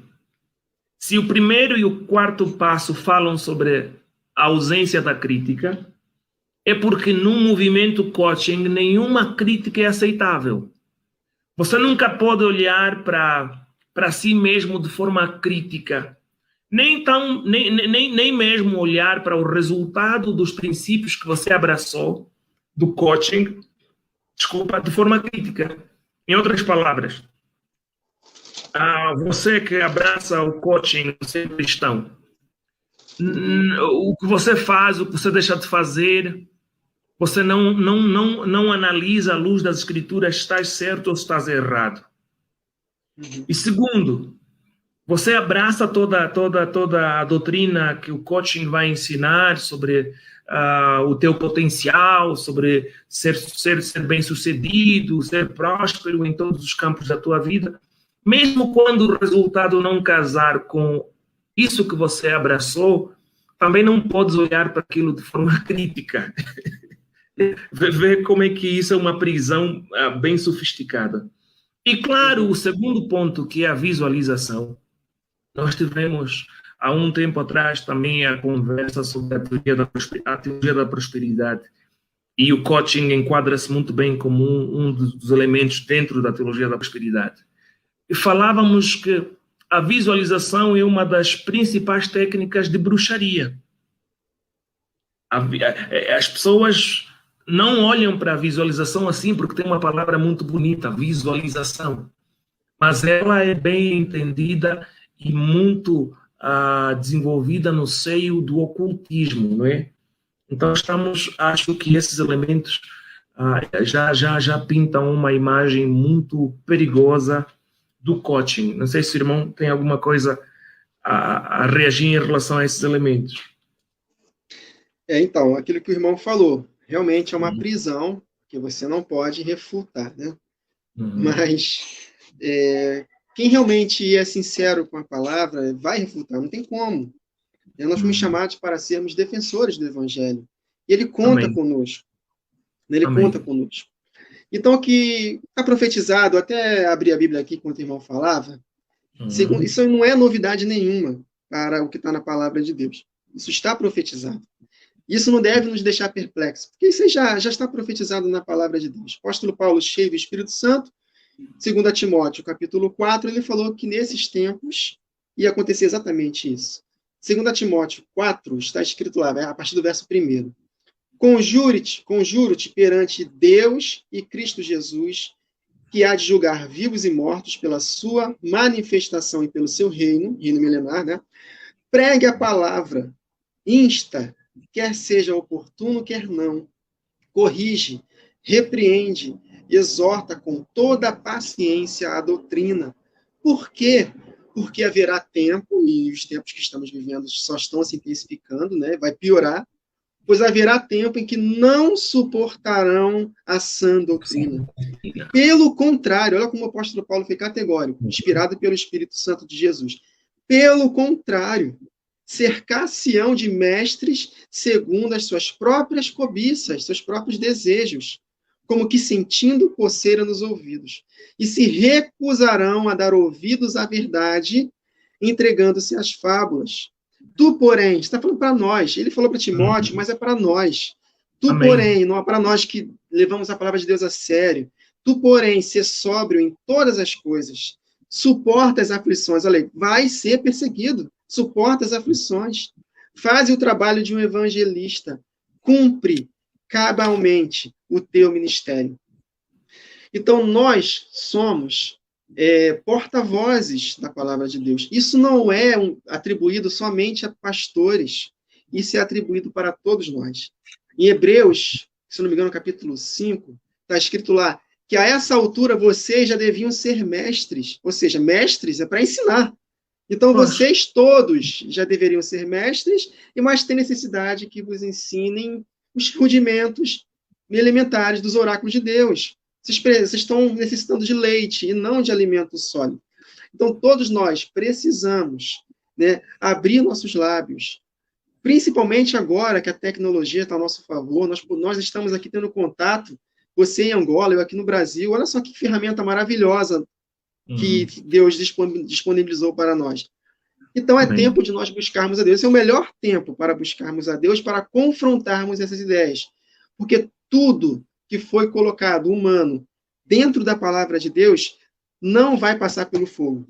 se o primeiro e o quarto passo falam sobre a ausência da crítica, é porque num movimento coaching nenhuma crítica é aceitável. Você nunca pode olhar para si mesmo de forma crítica, nem mesmo olhar para o resultado dos princípios que você abraçou do coaching, de forma crítica. Em outras palavras, você que abraça o coaching, você é cristão, o que você faz, o que você deixa de fazer, você não analisa à luz das escrituras se estás certo ou se estás errado. E segundo, você abraça toda a doutrina que o coaching vai ensinar sobre o teu potencial, sobre ser bem-sucedido, ser próspero em todos os campos da tua vida, mesmo quando o resultado não casar com isso que você abraçou, também não podes olhar para aquilo de forma crítica. Ver como é que isso é uma prisão bem sofisticada. E claro, o segundo ponto, que é a visualização. Nós tivemos, há um tempo atrás, também a conversa sobre a teologia da prosperidade. E o coaching enquadra-se muito bem como um dos elementos dentro da teologia da prosperidade. E falávamos que a visualização é uma das principais técnicas de bruxaria. As pessoas não olham para a visualização assim, porque tem uma palavra muito bonita, visualização. Mas ela é bem entendida e muito desenvolvida no seio do ocultismo, não é? Então, acho que esses elementos já pintam uma imagem muito perigosa do coaching. Não sei se o irmão tem alguma coisa a reagir em relação a esses elementos. Então, aquilo que o irmão falou, realmente é uma prisão que você não pode refutar, né? Mas quem realmente é sincero com a palavra vai refutar, não tem como. Nós fomos chamados para sermos defensores do Evangelho. E ele conta conosco. Ele conta Amém. conosco. Então, o que está profetizado, até abri a Bíblia aqui enquanto o irmão falava, isso não é novidade nenhuma para o que está na palavra de Deus. Isso está profetizado. Isso não deve nos deixar perplexos, porque isso já está profetizado na palavra de Deus. O apóstolo Paulo, cheio do Espírito Santo, 2 Timóteo, capítulo 4, ele falou que nesses tempos ia acontecer exatamente isso. 2 Timóteo 4, está escrito lá, a partir do verso 1. Conjuro-te perante Deus e Cristo Jesus, que há de julgar vivos e mortos pela sua manifestação e pelo seu reino milenar, né? Pregue a palavra, insta, quer seja oportuno, quer não, corrige, repreende, exorta com toda a paciência a doutrina. Por quê? Porque haverá tempo, e os tempos que estamos vivendo só estão se intensificando, né? Vai piorar, pois haverá tempo em que não suportarão a sã doutrina. Pelo contrário, olha como o apóstolo Paulo foi categórico, inspirado pelo Espírito Santo de Jesus. Pelo contrário, cercar-se-ão de mestres segundo as suas próprias cobiças, seus próprios desejos, como que sentindo coceira nos ouvidos, e se recusarão a dar ouvidos à verdade, entregando-se às fábulas. Tu, porém, está falando para nós, ele falou para Timóteo, mas é para nós. Tu, Amém. porém, não é para nós que levamos a palavra de Deus a sério. Tu, porém, ser sóbrio em todas as coisas, suporta as aflições. Olha aí, vai ser perseguido, suporta as aflições. Faz o trabalho de um evangelista. Cumpre cabalmente o teu ministério. Então, nós somos porta-vozes da palavra de Deus. Isso não é atribuído somente a pastores, isso é atribuído para todos nós. Em Hebreus, se não me engano, capítulo 5, está escrito lá que a essa altura vocês já deviam ser mestres, ou seja, mestres é para ensinar. Então, vocês todos já deveriam ser mestres, mas tem necessidade que vos ensinem os rudimentos elementares dos oráculos de Deus. Vocês estão necessitando de leite e não de alimento sólido. Então, todos nós precisamos, né, abrir nossos lábios, principalmente agora que a tecnologia está a nosso favor. Nós estamos aqui tendo contato, você em Angola, eu aqui no Brasil. Olha só que ferramenta maravilhosa que Deus disponibilizou para nós. Então, é tempo de nós buscarmos a Deus. Esse é o melhor tempo para buscarmos a Deus, para confrontarmos essas ideias. Porque tudo que foi colocado humano dentro da palavra de Deus não vai passar pelo fogo.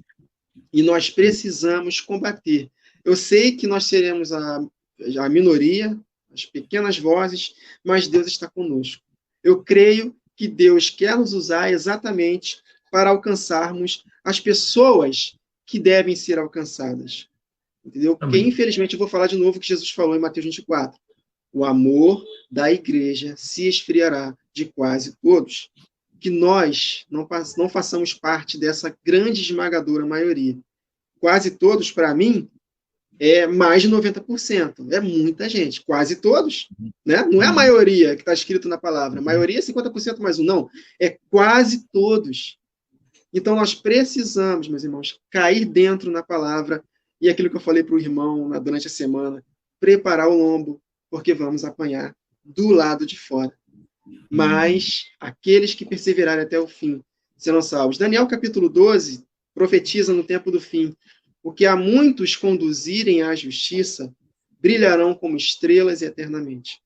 E nós precisamos combater. Eu sei que nós seremos a minoria, as pequenas vozes, mas Deus está conosco. Eu creio que Deus quer nos usar exatamente para alcançarmos as pessoas que devem ser alcançadas. Entendeu? Porque, infelizmente, eu vou falar de novo o que Jesus falou em Mateus 24. O amor da igreja se esfriará de quase todos. Que nós não façamos parte dessa grande esmagadora maioria. Quase todos, para mim, é mais de 90%. É muita gente. Quase todos. Né? Não é a maioria que está escrito na palavra. A maioria é 50% mais um. Não. É quase todos. Então, nós precisamos, meus irmãos, cair dentro na palavra e aquilo que eu falei para o irmão durante a semana, preparar o lombo, porque vamos apanhar do lado de fora. Mas aqueles que perseverarem até o fim serão salvos. Daniel, capítulo 12, profetiza no tempo do fim. Porque a muitos conduzirem à justiça, brilharão como estrelas eternamente.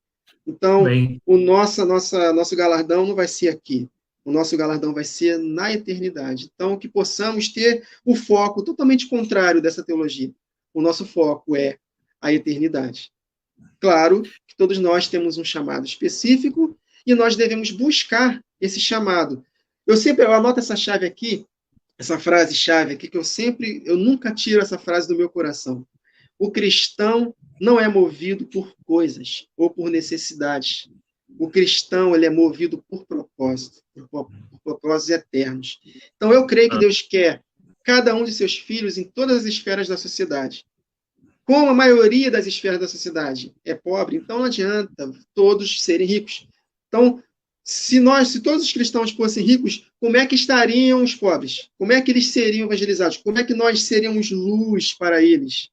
Então, o nosso galardão não vai ser aqui. O nosso galardão vai ser na eternidade. Então, que possamos ter o foco totalmente contrário dessa teologia. O nosso foco é a eternidade. Claro que todos nós temos um chamado específico e nós devemos buscar esse chamado. Eu anoto essa chave aqui, essa frase-chave aqui, que eu nunca tiro essa frase do meu coração. O cristão não é movido por coisas ou por necessidades. O cristão, ele é movido por propósito, por propósitos eternos. Então, eu creio que Deus quer cada um de seus filhos em todas as esferas da sociedade. Como a maioria das esferas da sociedade é pobre, então não adianta todos serem ricos. Então, se todos os cristãos fossem ricos, como é que estariam os pobres? Como é que eles seriam evangelizados? Como é que nós seríamos luz para eles?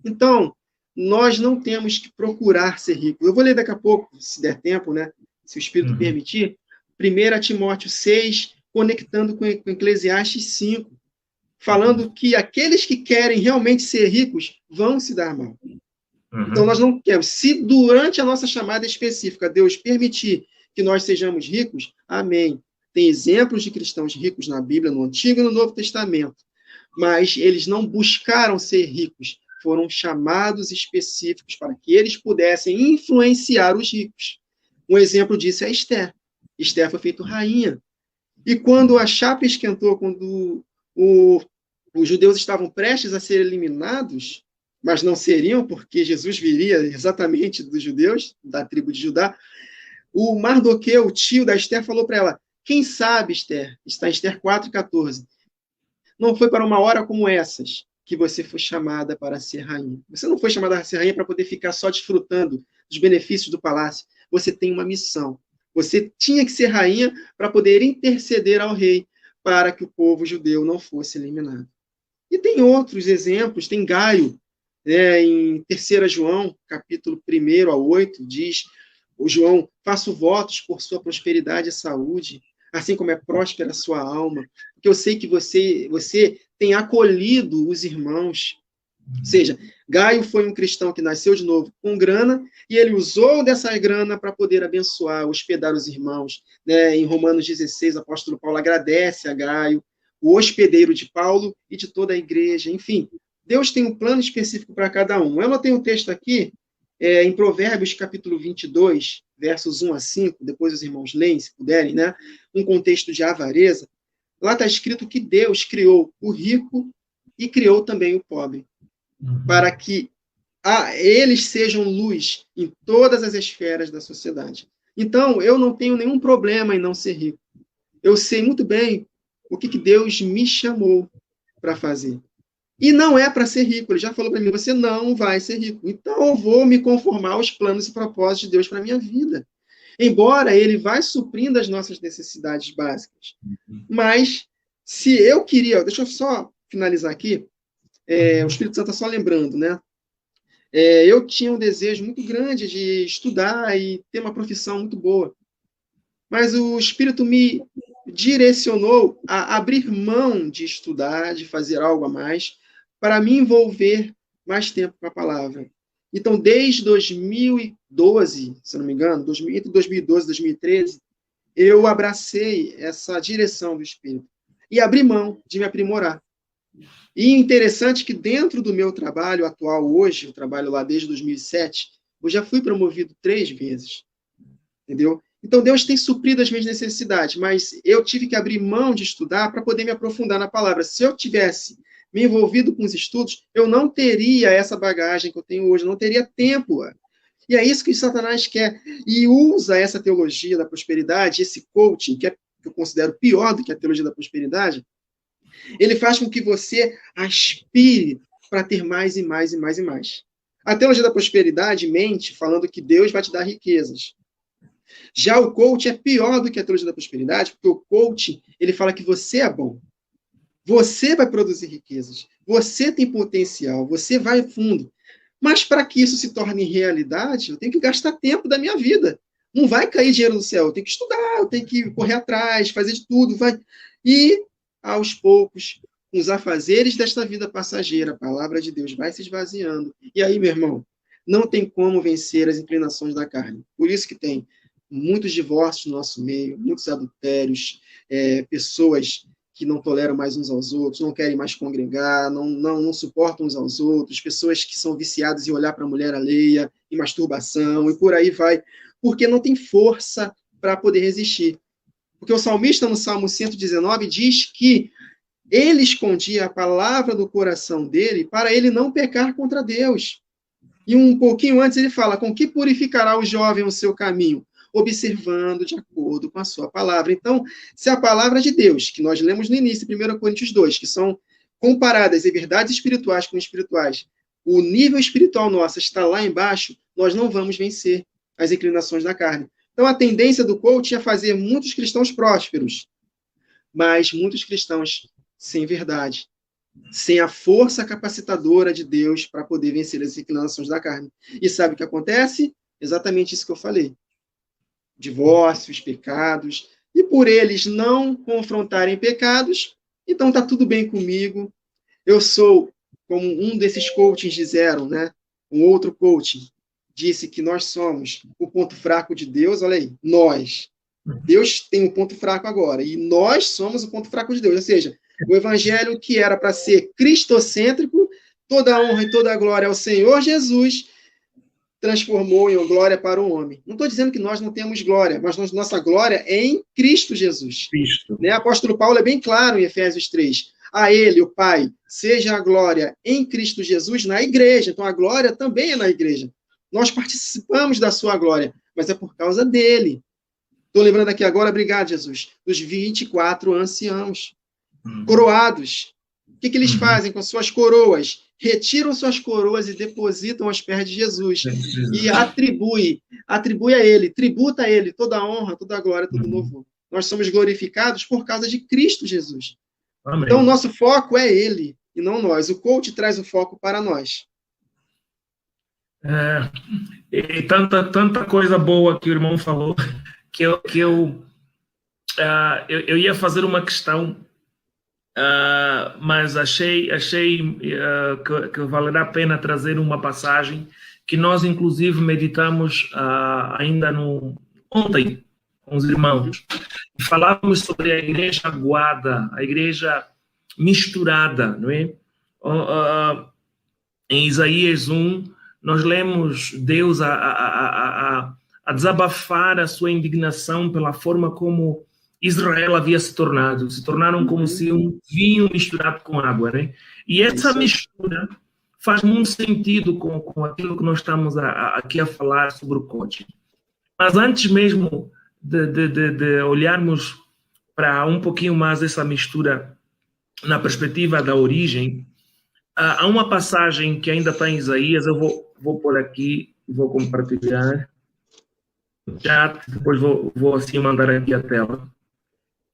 Então, nós não temos que procurar ser ricos. Eu vou ler daqui a pouco, se der tempo, né? se o Espírito permitir, 1 Timóteo 6, conectando com Eclesiastes 5, falando que aqueles que querem realmente ser ricos vão se dar mal. Então, nós não queremos. Se durante a nossa chamada específica Deus permitir que nós sejamos ricos, amém. Tem exemplos de cristãos ricos na Bíblia, no Antigo e no Novo Testamento, mas eles não buscaram ser ricos, foram chamados específicos para que eles pudessem influenciar os ricos. Um exemplo disso é Esther. Esther foi feita rainha. E quando a chapa esquentou, quando os judeus estavam prestes a ser eliminados, mas não seriam, porque Jesus viria exatamente dos judeus, da tribo de Judá, o Mardoqueu, o tio da Esther, falou para ela, quem sabe, Esther, está em Esther 4,14, não foi para uma hora como essas que você foi chamada para ser rainha. Você não foi chamada para ser rainha para poder ficar só desfrutando dos benefícios do palácio. Você tem uma missão. Você tinha que ser rainha para poder interceder ao rei para que o povo judeu não fosse eliminado. E tem outros exemplos, tem Gaio, em 3 João, capítulo 1 a 8, diz, o João, faço votos por sua prosperidade e saúde, assim como é próspera a sua alma, porque eu sei que você tem acolhido os irmãos. Ou seja, Gaio foi um cristão que nasceu de novo com grana, e ele usou dessa grana para poder abençoar, hospedar os irmãos. Em Romanos 16, o apóstolo Paulo agradece a Gaio, o hospedeiro de Paulo e de toda a igreja. Enfim, Deus tem um plano específico para cada um. Eu anotei um texto aqui, em Provérbios, capítulo 22, versos 1 a 5, depois os irmãos leem, se puderem, um contexto de avareza. Lá está escrito que Deus criou o rico e criou também o pobre, para que eles sejam luz em todas as esferas da sociedade. Então, eu não tenho nenhum problema em não ser rico. Eu sei muito bem o que Deus me chamou para fazer. E não é para ser rico. Ele já falou para mim, você não vai ser rico. Então, eu vou me conformar aos planos e propósitos de Deus para a minha vida. Embora ele vai suprindo as nossas necessidades básicas. Mas, se eu queria... Deixa eu só finalizar aqui. O Espírito Santo está só lembrando, eu tinha um desejo muito grande de estudar e ter uma profissão muito boa. Mas o Espírito me direcionou a abrir mão de estudar, de fazer algo a mais, para me envolver mais tempo com a palavra. Então, desde 2012, se não me engano, entre 2012 e 2013, eu abracei essa direção do Espírito e abri mão de me aprimorar. E interessante que dentro do meu trabalho atual hoje, eu trabalho lá desde 2007, eu já fui promovido 3 vezes, entendeu? Então, Deus tem suprido as minhas necessidades, mas eu tive que abrir mão de estudar para poder me aprofundar na palavra. Se eu tivesse me envolvido com os estudos, eu não teria essa bagagem que eu tenho hoje, eu não teria tempo. E é isso que Satanás quer. E usa essa teologia da prosperidade, esse coaching, que eu considero pior do que a teologia da prosperidade, ele faz com que você aspire para ter mais e mais e mais e mais. A teologia da prosperidade mente falando que Deus vai te dar riquezas. Já o coaching é pior do que a teologia da prosperidade, porque o coaching, ele fala que você é bom. Você vai produzir riquezas. Você tem potencial. Você vai fundo. Mas para que isso se torne realidade, eu tenho que gastar tempo da minha vida. Não vai cair dinheiro do céu. Eu tenho que estudar, eu tenho que correr atrás, fazer de tudo. E, aos poucos, com os afazeres desta vida passageira, a palavra de Deus vai se esvaziando. E aí, meu irmão, não tem como vencer as inclinações da carne. Por isso que tem muitos divórcios no nosso meio, muitos adultérios, pessoas que não toleram mais uns aos outros, não querem mais congregar, não suportam uns aos outros, pessoas que são viciadas em olhar para a mulher alheia, em masturbação, e por aí vai, porque não tem força para poder resistir. Porque o salmista, no Salmo 119, diz que ele escondia a palavra do coração dele para ele não pecar contra Deus. E um pouquinho antes ele fala, com que purificará o jovem o seu caminho? Observando de acordo com a sua palavra. Então, se a palavra de Deus, que nós lemos no início, 1 Coríntios 2, que são comparadas em verdades espirituais com espirituais, o nível espiritual nosso está lá embaixo, nós não vamos vencer as inclinações da carne. Então, a tendência do coach é fazer muitos cristãos prósperos, mas muitos cristãos sem verdade, sem a força capacitadora de Deus para poder vencer as inclinações da carne. E sabe o que acontece? Exatamente isso que eu falei. divórcios, pecados, e por eles não confrontarem pecados, então está tudo bem comigo. Eu sou, como um desses coachings disseram, né? Um outro coaching disse que nós somos o ponto fraco de Deus. Olha aí, nós. Deus tem um ponto fraco agora, e nós somos o ponto fraco de Deus. Ou seja, o evangelho que era para ser cristocêntrico, toda a honra e toda a glória ao Senhor Jesus, transformou em glória para o homem. Não estou dizendo que nós não temos glória, mas nossa glória é em Cristo Jesus. Cristo. Né? O apóstolo Paulo é bem claro em Efésios 3. A ele, o Pai, seja a glória em Cristo Jesus na igreja. Então, a glória também é na igreja. Nós participamos da sua glória, mas é por causa dele. Estou lembrando aqui agora, obrigado, Jesus, dos 24 anciãos, coroados. O que eles fazem com suas coroas? Retiram suas coroas e depositam aos pés de Jesus. E atribui a ele, tributa a ele toda a honra, toda a glória, todo o louvor. Nós somos glorificados por causa de Cristo Jesus. Amém. Então, o nosso foco é ele, e não nós. O coach traz o foco para nós. E tanta coisa boa que o irmão falou, que eu ia fazer uma questão, mas achei que valerá a pena trazer uma passagem que nós, inclusive, meditamos ainda ontem com os irmãos. E falávamos sobre a igreja aguada, a igreja misturada, não é? Em Isaías 1, nós lemos Deus a desabafar a sua indignação pela forma como Israel havia se tornaram como se um vinho misturado com água, né? E essa mistura faz muito sentido com aquilo que nós estamos aqui a falar sobre o coaching. Mas antes mesmo de olharmos para um pouquinho mais essa mistura na perspectiva da origem, há uma passagem que ainda está em Isaías, eu vou pôr aqui, vou compartilhar no chat, depois vou assim mandar aqui a tela.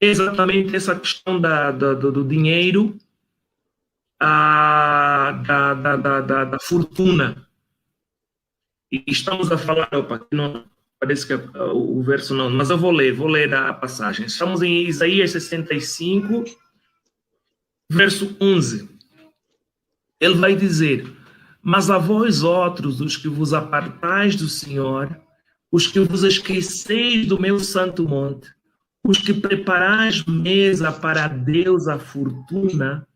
É exatamente essa questão do dinheiro, da fortuna. E estamos a falar, não, parece que o verso não, mas eu vou ler a passagem. Estamos em Isaías 65, verso 11. Ele vai dizer: mas a vós outros, os que vos apartais do Senhor, os que vos esqueceis do meu santo monte, os que preparais mesa para Deus a fortuna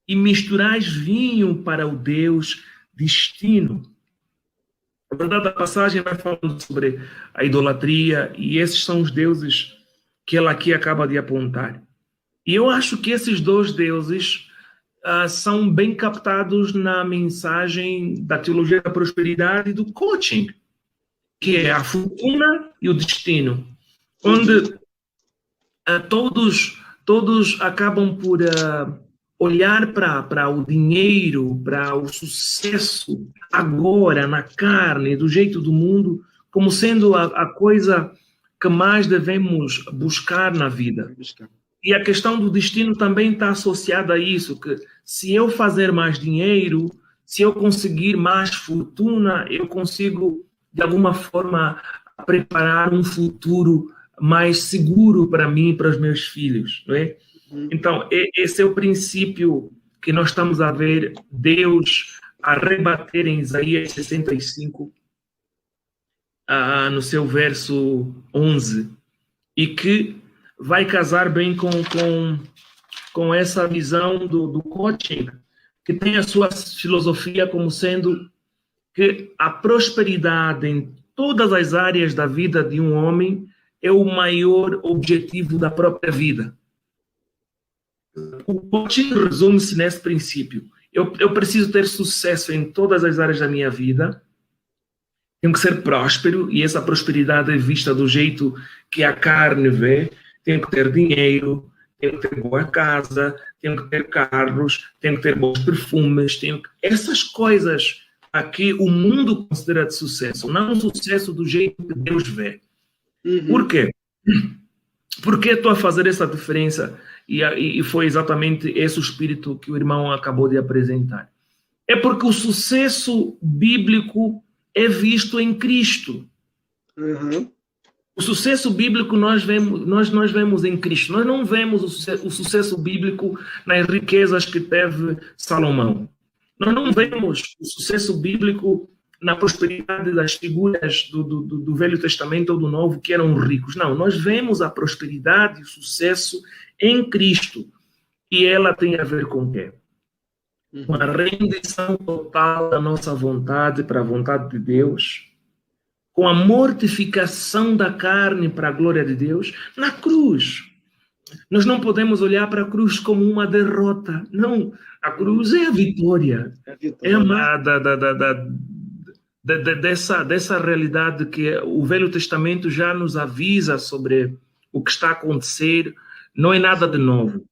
e misturais vinho para o Deus destino. Na verdade, a passagem vai falando sobre a idolatria, e esses são os deuses que ela aqui acaba de apontar. E eu acho que esses dois deuses são bem captados na mensagem da teologia da prosperidade e do coaching, que é a fortuna e o destino, onde todos acabam por olhar para o dinheiro, para o sucesso agora, na carne, do jeito do mundo, como sendo a coisa que mais devemos buscar na vida. E a questão do destino também está associada a isso, que se eu fazer mais dinheiro, se eu conseguir mais fortuna, eu consigo, de alguma forma, preparar um futuro mais seguro para mim e para os meus filhos, não é? Então, esse é o princípio que nós estamos a ver Deus a rebater em Isaías 65, no seu verso 11, e que vai casar bem com essa visão do coaching, que tem a sua filosofia como sendo que a prosperidade em todas as áreas da vida de um homem é o maior objetivo da própria vida. O coaching resume-se nesse princípio. Eu preciso ter sucesso em todas as áreas da minha vida, tenho que ser próspero, e essa prosperidade é vista do jeito que a carne vê. Tenho que ter dinheiro, tenho que ter boa casa, tenho que ter carros, tenho que ter bons perfumes, essas coisas aqui o mundo considera de sucesso, não o sucesso do jeito que Deus vê. Por quê? Por que estou a fazer essa diferença? E foi exatamente esse o espírito que o irmão acabou de apresentar. É porque o sucesso bíblico é visto em Cristo. O sucesso bíblico nós vemos em Cristo. Nós não vemos o sucesso bíblico nas riquezas que teve Salomão. Nós não vemos o sucesso bíblico na prosperidade das figuras do Velho Testamento ou do Novo que eram ricos. Não, nós vemos a prosperidade e o sucesso em Cristo. E ela tem a ver com o quê? Com a rendição total da nossa vontade para a vontade de Deus, com a mortificação da carne para a glória de Deus, na cruz. Nós não podemos olhar para a cruz como uma derrota. Não, a cruz é a vitória. É uma dessa realidade que o Velho Testamento já nos avisa sobre o que está a acontecer. Não é nada de novo.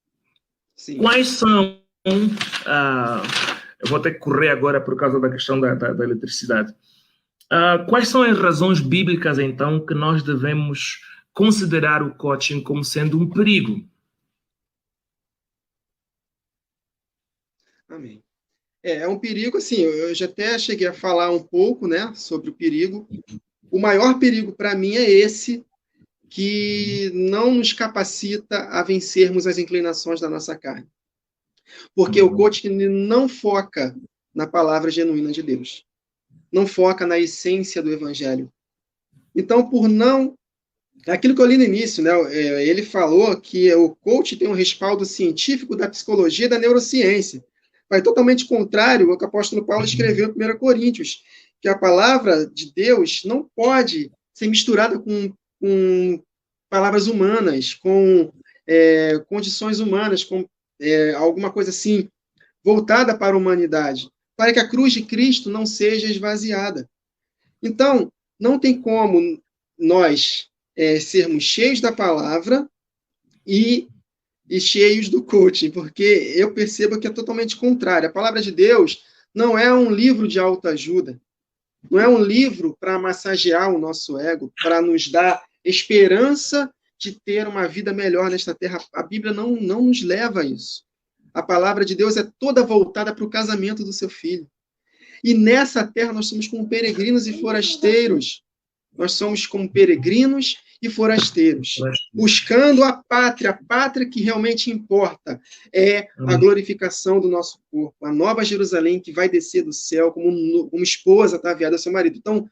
Sim. Quais são... eu vou ter que correr agora por causa da questão da eletricidade. Quais são as razões bíblicas, então, que nós devemos considerar o coaching como sendo um perigo? Amém. É um perigo, assim, eu já até cheguei a falar um pouco, né, sobre o perigo. O maior perigo para mim é esse, que não nos capacita a vencermos as inclinações da nossa carne. Porque o coaching não foca na palavra genuína de Deus. Não foca na essência do evangelho. Então, por não... Aquilo que eu li no início, né? Ele falou que o coach tem um respaldo científico da psicologia e da neurociência. Vai totalmente contrário ao que o apóstolo Paulo escreveu em 1 Coríntios, que a palavra de Deus não pode ser misturada com palavras humanas, com condições humanas, com alguma coisa assim, voltada para a humanidade, para que a cruz de Cristo não seja esvaziada. Então, não tem como nós sermos cheios da palavra e cheios do coaching, porque eu percebo que é totalmente contrário. A palavra de Deus não é um livro de autoajuda, não é um livro para massagear o nosso ego, para nos dar esperança de ter uma vida melhor nesta terra. A Bíblia não nos leva a isso. A palavra de Deus é toda voltada para o casamento do seu filho. E nessa terra nós somos como peregrinos e forasteiros. Nós somos como peregrinos e forasteiros, buscando a pátria que realmente importa, é a glorificação do nosso corpo, a nova Jerusalém que vai descer do céu como esposa ataviada ao seu marido. Então,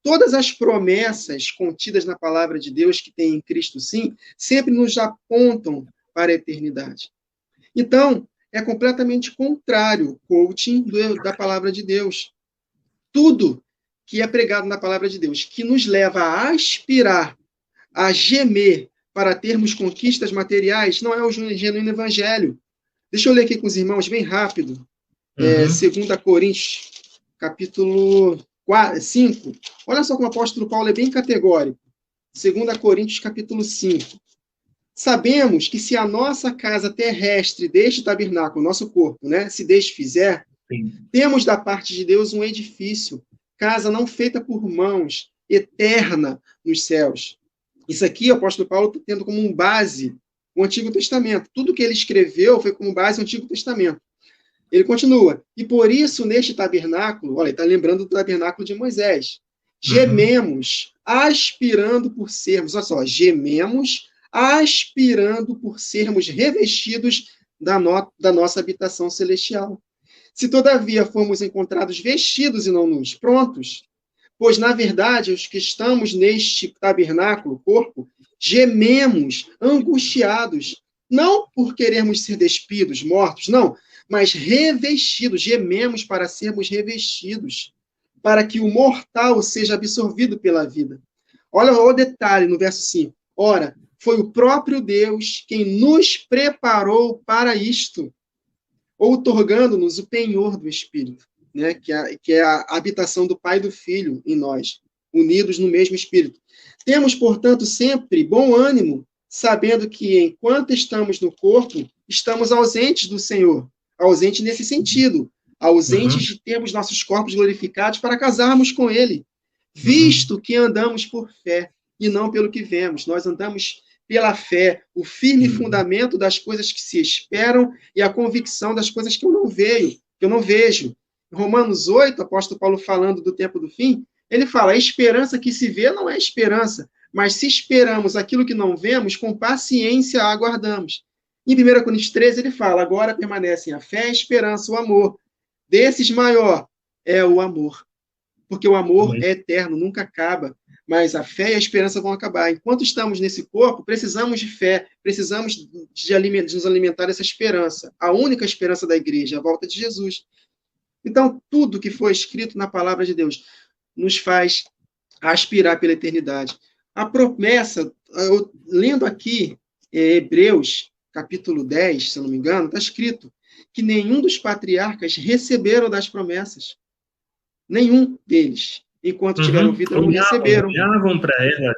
todas as promessas contidas na palavra de Deus que tem em Cristo, sim, sempre nos apontam para a eternidade. Então, é completamente contrário o coaching da palavra de Deus. Tudo que é pregado na palavra de Deus, que nos leva a aspirar, a gemer para termos conquistas materiais, não é o genuíno evangelho. Deixa eu ler aqui com os irmãos bem rápido. 2 Coríntios, capítulo 5. Olha só como o apóstolo Paulo é bem categórico. 2 Coríntios, capítulo 5. Sabemos que se a nossa casa terrestre deste tabernáculo, nosso corpo, né, se desfizer, temos da parte de Deus um edifício, casa não feita por mãos, eterna nos céus. Isso aqui o apóstolo Paulo está tendo como base o Antigo Testamento. Tudo que ele escreveu foi como base o Antigo Testamento. Ele continua. E por isso, neste tabernáculo, olha, ele está lembrando do tabernáculo de Moisés, gememos, aspirando por sermos, olha só, gememos, aspirando por sermos revestidos da nossa habitação celestial. Se, todavia, formos encontrados vestidos e não nus, prontos, pois, na verdade, os que estamos neste tabernáculo, corpo, gememos, angustiados, não por querermos ser despidos, mortos, não, mas revestidos, gememos para sermos revestidos, para que o mortal seja absorvido pela vida. Olha o detalhe no verso 5. Ora, foi o próprio Deus quem nos preparou para isto, outorgando-nos o penhor do Espírito, né? que é a habitação do Pai e do Filho em nós, unidos no mesmo Espírito. Temos, portanto, sempre bom ânimo, sabendo que, enquanto estamos no corpo, estamos ausentes do Senhor. Ausentes nesse sentido, ausentes de termos nossos corpos glorificados para casarmos com Ele, visto que andamos por fé e não pelo que vemos. Nós andamos pela fé, o firme fundamento das coisas que se esperam e a convicção das coisas que eu não vejo. Em Romanos 8, o apóstolo Paulo falando do tempo do fim, ele fala, a esperança que se vê não é esperança, Mas se esperamos aquilo que não vemos, com paciência aguardamos. Em 1 Coríntios 13, ele fala, agora permanecem a fé, a esperança, o amor. Desses maior é o amor. Porque o amor é eterno, nunca acaba. Mas a fé e a esperança vão acabar. Enquanto estamos nesse corpo, precisamos de fé, precisamos de nos alimentar dessa esperança. A única esperança da igreja, a volta de Jesus. Então, tudo que foi escrito na palavra de Deus nos faz aspirar pela eternidade. A promessa, lendo aqui Hebreus, capítulo 10, se eu não me engano, está escrito que nenhum dos patriarcas receberam das promessas. Nenhum deles. Enquanto tiveram vida, não receberam. Olhavam para elas.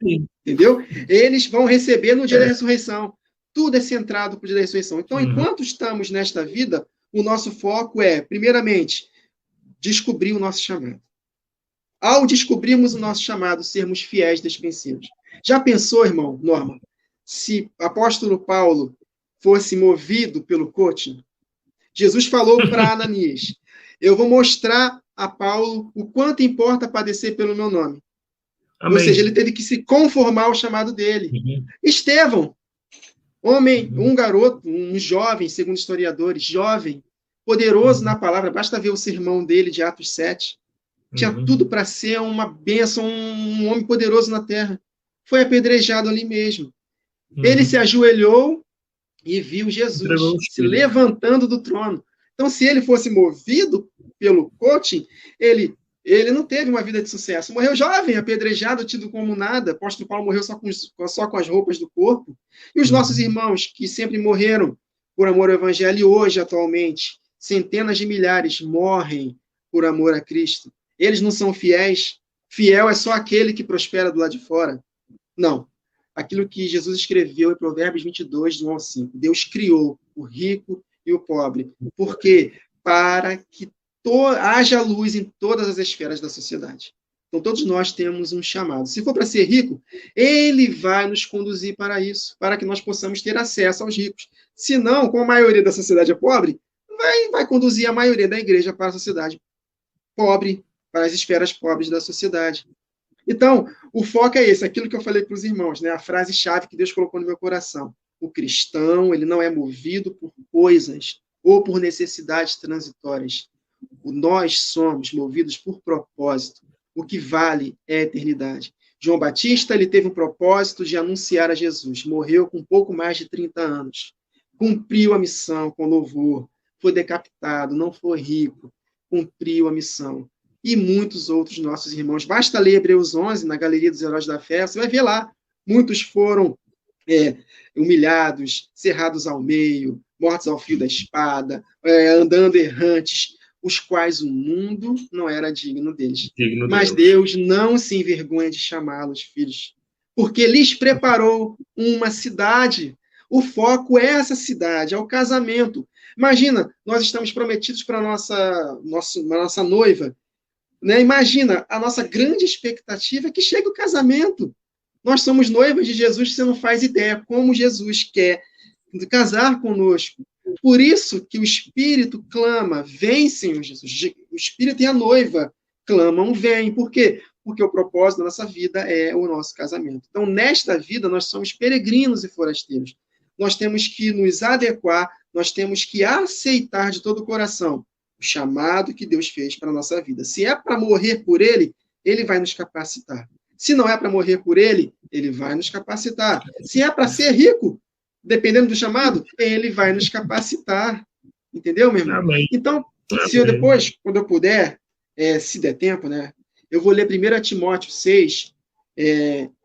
Sim. Entendeu? Eles vão receber no dia da ressurreição. Tudo é centrado para o dia da ressurreição. Então, enquanto estamos nesta vida, o nosso foco é, primeiramente, descobrir o nosso chamado. Ao descobrirmos o nosso chamado, sermos fiéis dispenseiros. Já pensou, irmão, Norma, se o apóstolo Paulo fosse movido pelo coaching? Jesus falou para Ananias, eu vou mostrar a Paulo o quanto importa padecer pelo meu nome. Amém. Ou seja, ele teve que se conformar ao chamado dele. Estevão, homem, um garoto, um jovem, segundo historiadores, jovem, poderoso na palavra, basta ver o sermão dele de Atos 7. Tinha tudo para ser uma bênção, um homem poderoso na terra. Foi apedrejado ali mesmo. Ele se ajoelhou e viu Jesus se levantando do trono. Então, se ele fosse movido pelo coaching, ele não teve uma vida de sucesso. Morreu jovem, apedrejado, tido como nada. O apóstolo Paulo morreu só com as roupas do corpo. E os nossos irmãos, que sempre morreram por amor ao evangelho, e hoje, atualmente, centenas de milhares morrem por amor a Cristo. Eles não são fiéis. Fiel é só aquele que prospera do lado de fora. Não. Aquilo que Jesus escreveu em Provérbios 22, do 1 ao 5. Deus criou o rico e o pobre. Por quê? Para que haja luz em todas as esferas da sociedade. Então, todos nós temos um chamado. Se for para ser rico, ele vai nos conduzir para isso, para que nós possamos ter acesso aos ricos. Se não, como a maioria da sociedade é pobre, vai conduzir a maioria da igreja para a sociedade pobre, para as esferas pobres da sociedade. Então, o foco é esse, aquilo que eu falei para os irmãos, né? A frase-chave que Deus colocou no meu coração. O cristão, ele não é movido por coisas ou por necessidades transitórias. Nós somos movidos por propósito. O que vale é a eternidade. João Batista, ele teve um propósito de anunciar a Jesus. Morreu com pouco mais de 30 anos. Cumpriu a missão com louvor. Foi decapitado, não foi rico. Cumpriu a missão. E muitos outros nossos irmãos. Basta ler Hebreus 11, na Galeria dos Heróis da Fé, você vai ver lá. Muitos foram humilhados, cerrados ao meio, mortos ao fio da espada, andando errantes, os quais o mundo não era digno deles. Mas Deus não se envergonha de chamá-los filhos, porque lhes preparou uma cidade. O foco é essa cidade, é o casamento. Imagina, nós estamos prometidos para a nossa noiva, né? Imagina, a nossa grande expectativa é que chegue o casamento. Nós somos noivas de Jesus, você não faz ideia como Jesus quer casar conosco. Por isso que o Espírito clama, vem, Senhor Jesus. O Espírito e a noiva clamam, vem. Por quê? Porque o propósito da nossa vida é o nosso casamento. Então, nesta vida, nós somos peregrinos e forasteiros. Nós temos que nos adequar, nós temos que aceitar de todo o coração o chamado que Deus fez para a nossa vida. Se é para morrer por Ele, Ele vai nos capacitar. Se não é para morrer por Ele, Ele vai nos capacitar. Se é para ser rico, dependendo do chamado, Ele vai nos capacitar. Entendeu, meu irmão? Amém. Então, se eu depois, quando eu puder, se der tempo, né, eu vou ler 1 Timóteo 6,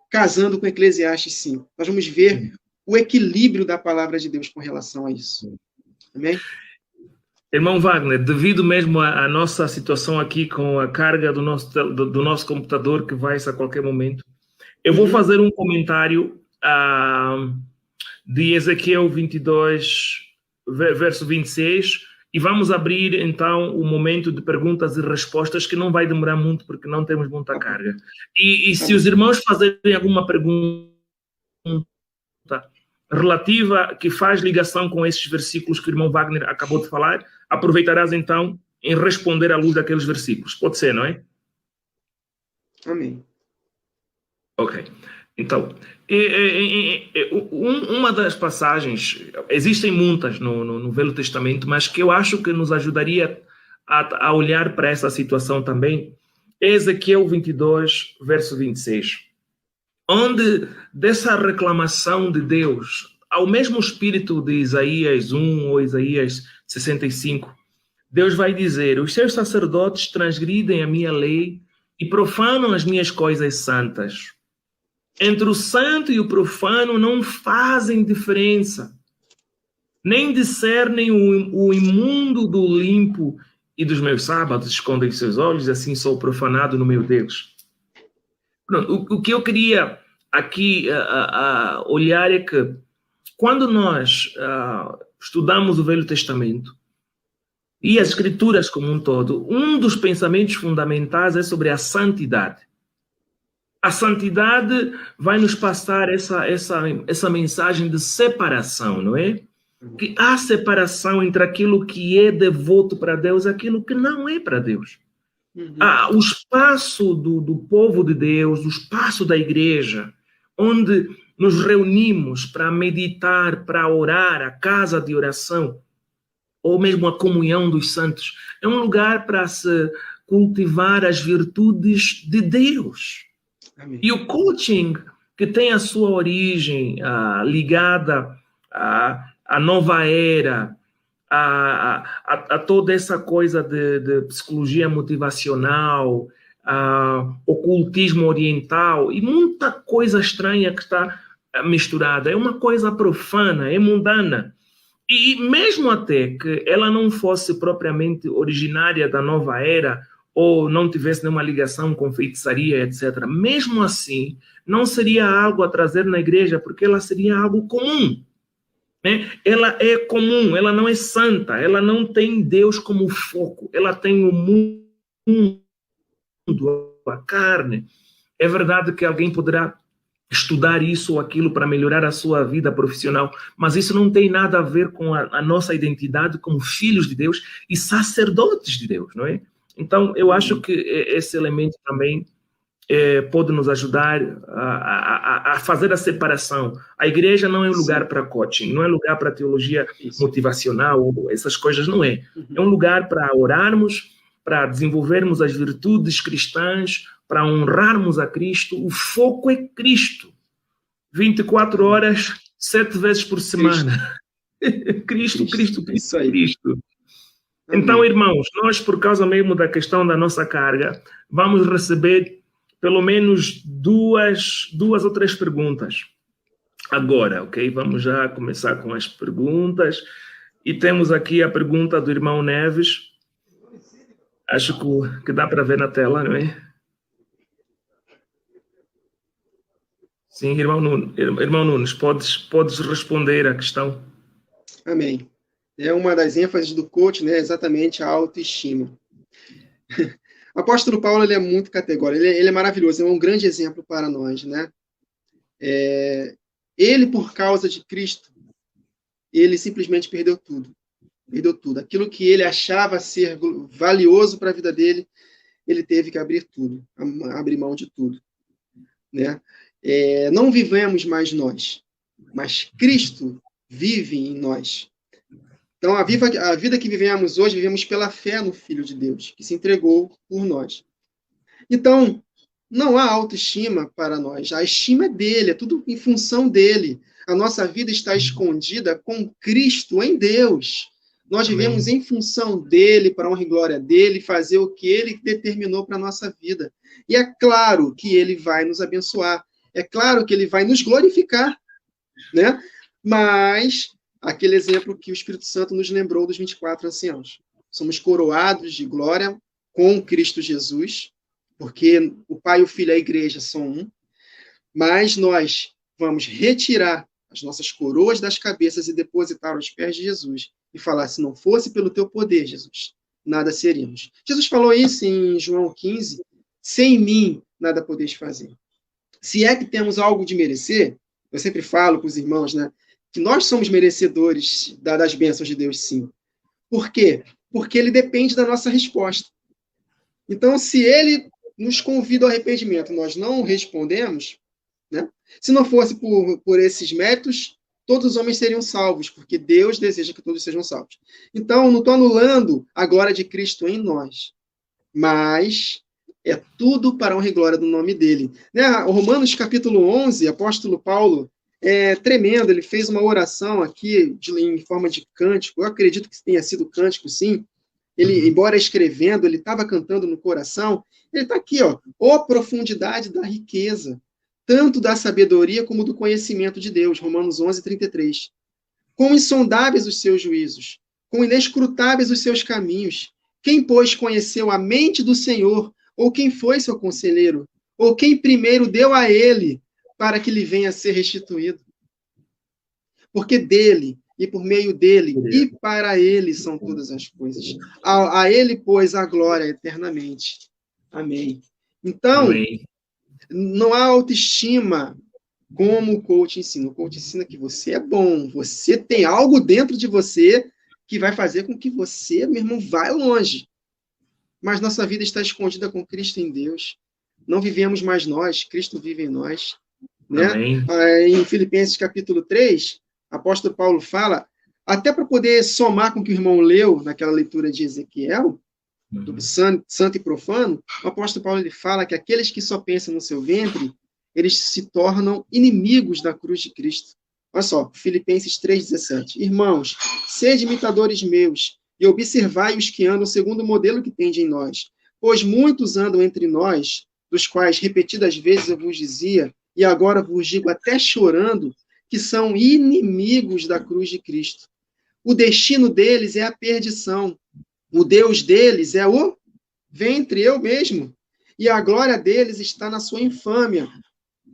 casando com Eclesiastes 5. Nós vamos ver o equilíbrio da palavra de Deus com relação a isso. Amém? Irmão Wagner, devido mesmo à nossa situação aqui com a carga do nosso computador, que vai a qualquer momento, eu vou fazer um comentário de Ezequiel 22, verso 26, e vamos abrir, então, o momento de perguntas e respostas, que não vai demorar muito, porque não temos muita carga. E se os irmãos fazerem alguma pergunta relativa, que faz ligação com esses versículos que o irmão Wagner acabou de falar, aproveitarás, então, em responder à luz daqueles versículos. Pode ser, não é? Amém. Ok. Então, uma das passagens, existem muitas no Velho Testamento, mas que eu acho que nos ajudaria a olhar para essa situação também, é Ezequiel 22, verso 26, onde dessa reclamação de Deus, ao mesmo espírito de Isaías 1 ou Isaías 65, Deus vai dizer: os seus sacerdotes transgridem a minha lei e profanam as minhas coisas santas. Entre o santo e o profano não fazem diferença, nem discernem o imundo do limpo, e dos meus sábados escondem seus olhos, assim sou profanado no meu Deus. Pronto, o que eu queria aqui olhar é que quando nós estudamos o Velho Testamento e as Escrituras como um todo, um dos pensamentos fundamentais é sobre a santidade. A santidade vai nos passar essa mensagem de separação, não é? Que há separação entre aquilo que é devoto para Deus e aquilo que não é para Deus. O espaço do povo de Deus, o espaço da igreja, onde nos reunimos para meditar, para orar, a casa de oração, ou mesmo a comunhão dos santos, é um lugar para se cultivar as virtudes de Deus. Amém. E o coaching, que tem a sua origem ligada à nova era, a toda essa coisa de psicologia motivacional, ocultismo oriental e muita coisa estranha que está misturada. É uma coisa profana, é mundana. E mesmo até que ela não fosse propriamente originária da nova era, ou não tivesse nenhuma ligação com feitiçaria, etc., mesmo assim, não seria algo a trazer na igreja, porque ela seria algo comum. Né? Ela é comum, ela não é santa, ela não tem Deus como foco, ela tem o mundo, a carne. É verdade que alguém poderá estudar isso ou aquilo para melhorar a sua vida profissional, mas isso não tem nada a ver com a nossa identidade como filhos de Deus e sacerdotes de Deus, não é? Então, eu acho que esse elemento também pode nos ajudar a fazer a separação. A igreja não é um lugar para coaching, não é lugar para teologia motivacional, essas coisas não é. É um lugar para orarmos, para desenvolvermos as virtudes cristãs, para honrarmos a Cristo. O foco é Cristo. 24 horas, 7 vezes por semana. Cristo, Cristo, Cristo, Cristo. Então, irmãos, nós, por causa mesmo da questão da nossa carga, vamos receber pelo menos duas ou três perguntas agora, ok? Vamos já começar com as perguntas. E temos aqui a pergunta do irmão Neves. Acho que dá para ver na tela, não é? Sim, irmão Nunes, podes responder à questão. Amém. É uma das ênfases do coach, né? Exatamente a autoestima. O apóstolo Paulo, ele é muito categórico, ele é maravilhoso, é um grande exemplo para nós, né? Ele, por causa de Cristo, ele simplesmente perdeu tudo. Perdeu tudo. Aquilo que ele achava ser valioso para a vida dele, ele teve que abrir tudo, abrir mão de tudo, né? Não vivemos mais nós, mas Cristo vive em nós. Então, a vida que vivemos hoje, vivemos pela fé no Filho de Deus, que se entregou por nós. Então, não há autoestima para nós. A estima é dele, é tudo em função dele. A nossa vida está escondida com Cristo em Deus. Nós vivemos em função dele, para a honra e glória dele, fazer o que ele determinou para a nossa vida. E é claro que ele vai nos abençoar. É claro que ele vai nos glorificar, né? Mas aquele exemplo que o Espírito Santo nos lembrou dos 24 anciãos. Somos coroados de glória com Cristo Jesus, porque o Pai, o Filho e a Igreja são um, mas nós vamos retirar as nossas coroas das cabeças e depositar aos pés de Jesus e falar: se não fosse pelo teu poder, Jesus, nada seríamos. Jesus falou isso em João 15, sem mim nada podeis fazer. Se é que temos algo de merecer, eu sempre falo para os irmãos, né, que nós somos merecedores das bênçãos de Deus, sim. Por quê? Porque ele depende da nossa resposta. Então, se ele nos convida ao arrependimento e nós não respondemos, né? Se não fosse por esses méritos, todos os homens seriam salvos, porque Deus deseja que todos sejam salvos. Então, não estou anulando a glória de Cristo em nós, mas é tudo para a honra e glória do nome dele. Né? O Romanos capítulo 11, apóstolo Paulo, é tremendo, ele fez uma oração aqui em forma de cântico, eu acredito que tenha sido cântico, sim. Ele, embora escrevendo, ele estava cantando no coração, ele está aqui, ó profundidade da riqueza, tanto da sabedoria como do conhecimento de Deus, Romanos 11, 33. Quão insondáveis os seus juízos, quão inescrutáveis os seus caminhos. Quem, pois, conheceu a mente do Senhor, ou quem foi seu conselheiro, ou quem primeiro deu a ele, para que lhe venha a ser restituído? Porque dele, e por meio dele, e para ele são todas as coisas. A ele, pois, a glória eternamente. Amém. Então, Amém. Não há autoestima como o coach ensina. O coach ensina que você é bom, você tem algo dentro de você que vai fazer com que você, meu irmão, vá longe. Mas nossa vida está escondida com Cristo em Deus. Não vivemos mais nós, Cristo vive em nós. Né? Em Filipenses capítulo 3, apóstolo Paulo fala, até para poder somar com o que o irmão leu naquela leitura de Ezequiel, do santo e profano, o apóstolo Paulo ele fala que aqueles que só pensam no seu ventre, eles se tornam inimigos da cruz de Cristo. Olha só, Filipenses 3,17. Irmãos, sede imitadores meus, e observai os que andam segundo o modelo que tende em nós. Pois muitos andam entre nós, dos quais repetidas vezes eu vos dizia, e agora vos digo até chorando, que são inimigos da cruz de Cristo. O destino deles é a perdição. O Deus deles é o ventre, eu mesmo. E a glória deles está na sua infâmia.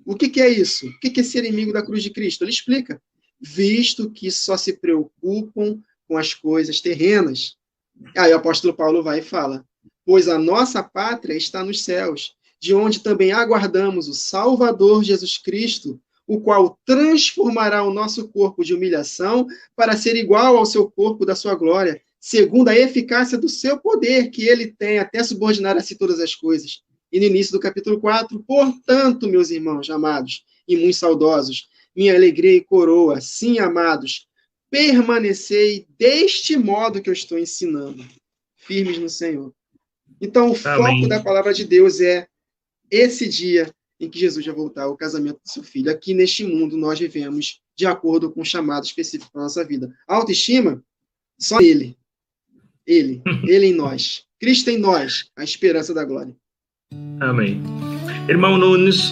O que é isso? O que é ser inimigo da cruz de Cristo? Ele explica. Visto que só se preocupam com as coisas terrenas. Aí o apóstolo Paulo vai e fala, pois a nossa pátria está nos céus, de onde também aguardamos o Salvador Jesus Cristo, o qual transformará o nosso corpo de humilhação para ser igual ao seu corpo da sua glória, segundo a eficácia do seu poder, que ele tem até subordinar a si todas as coisas. E no início do capítulo 4, portanto, meus irmãos amados e muito saudosos, minha alegria e coroa, sim, amados, permanecei deste modo que eu estou ensinando, firmes no Senhor. Então, o foco da palavra de Deus é esse dia em que Jesus vai voltar ao casamento do seu filho. Aqui neste mundo, nós vivemos de acordo com um chamado específico para a nossa vida. A autoestima, só ele. Ele em nós. Cristo em nós, a esperança da glória. Amém. Irmão Nunes,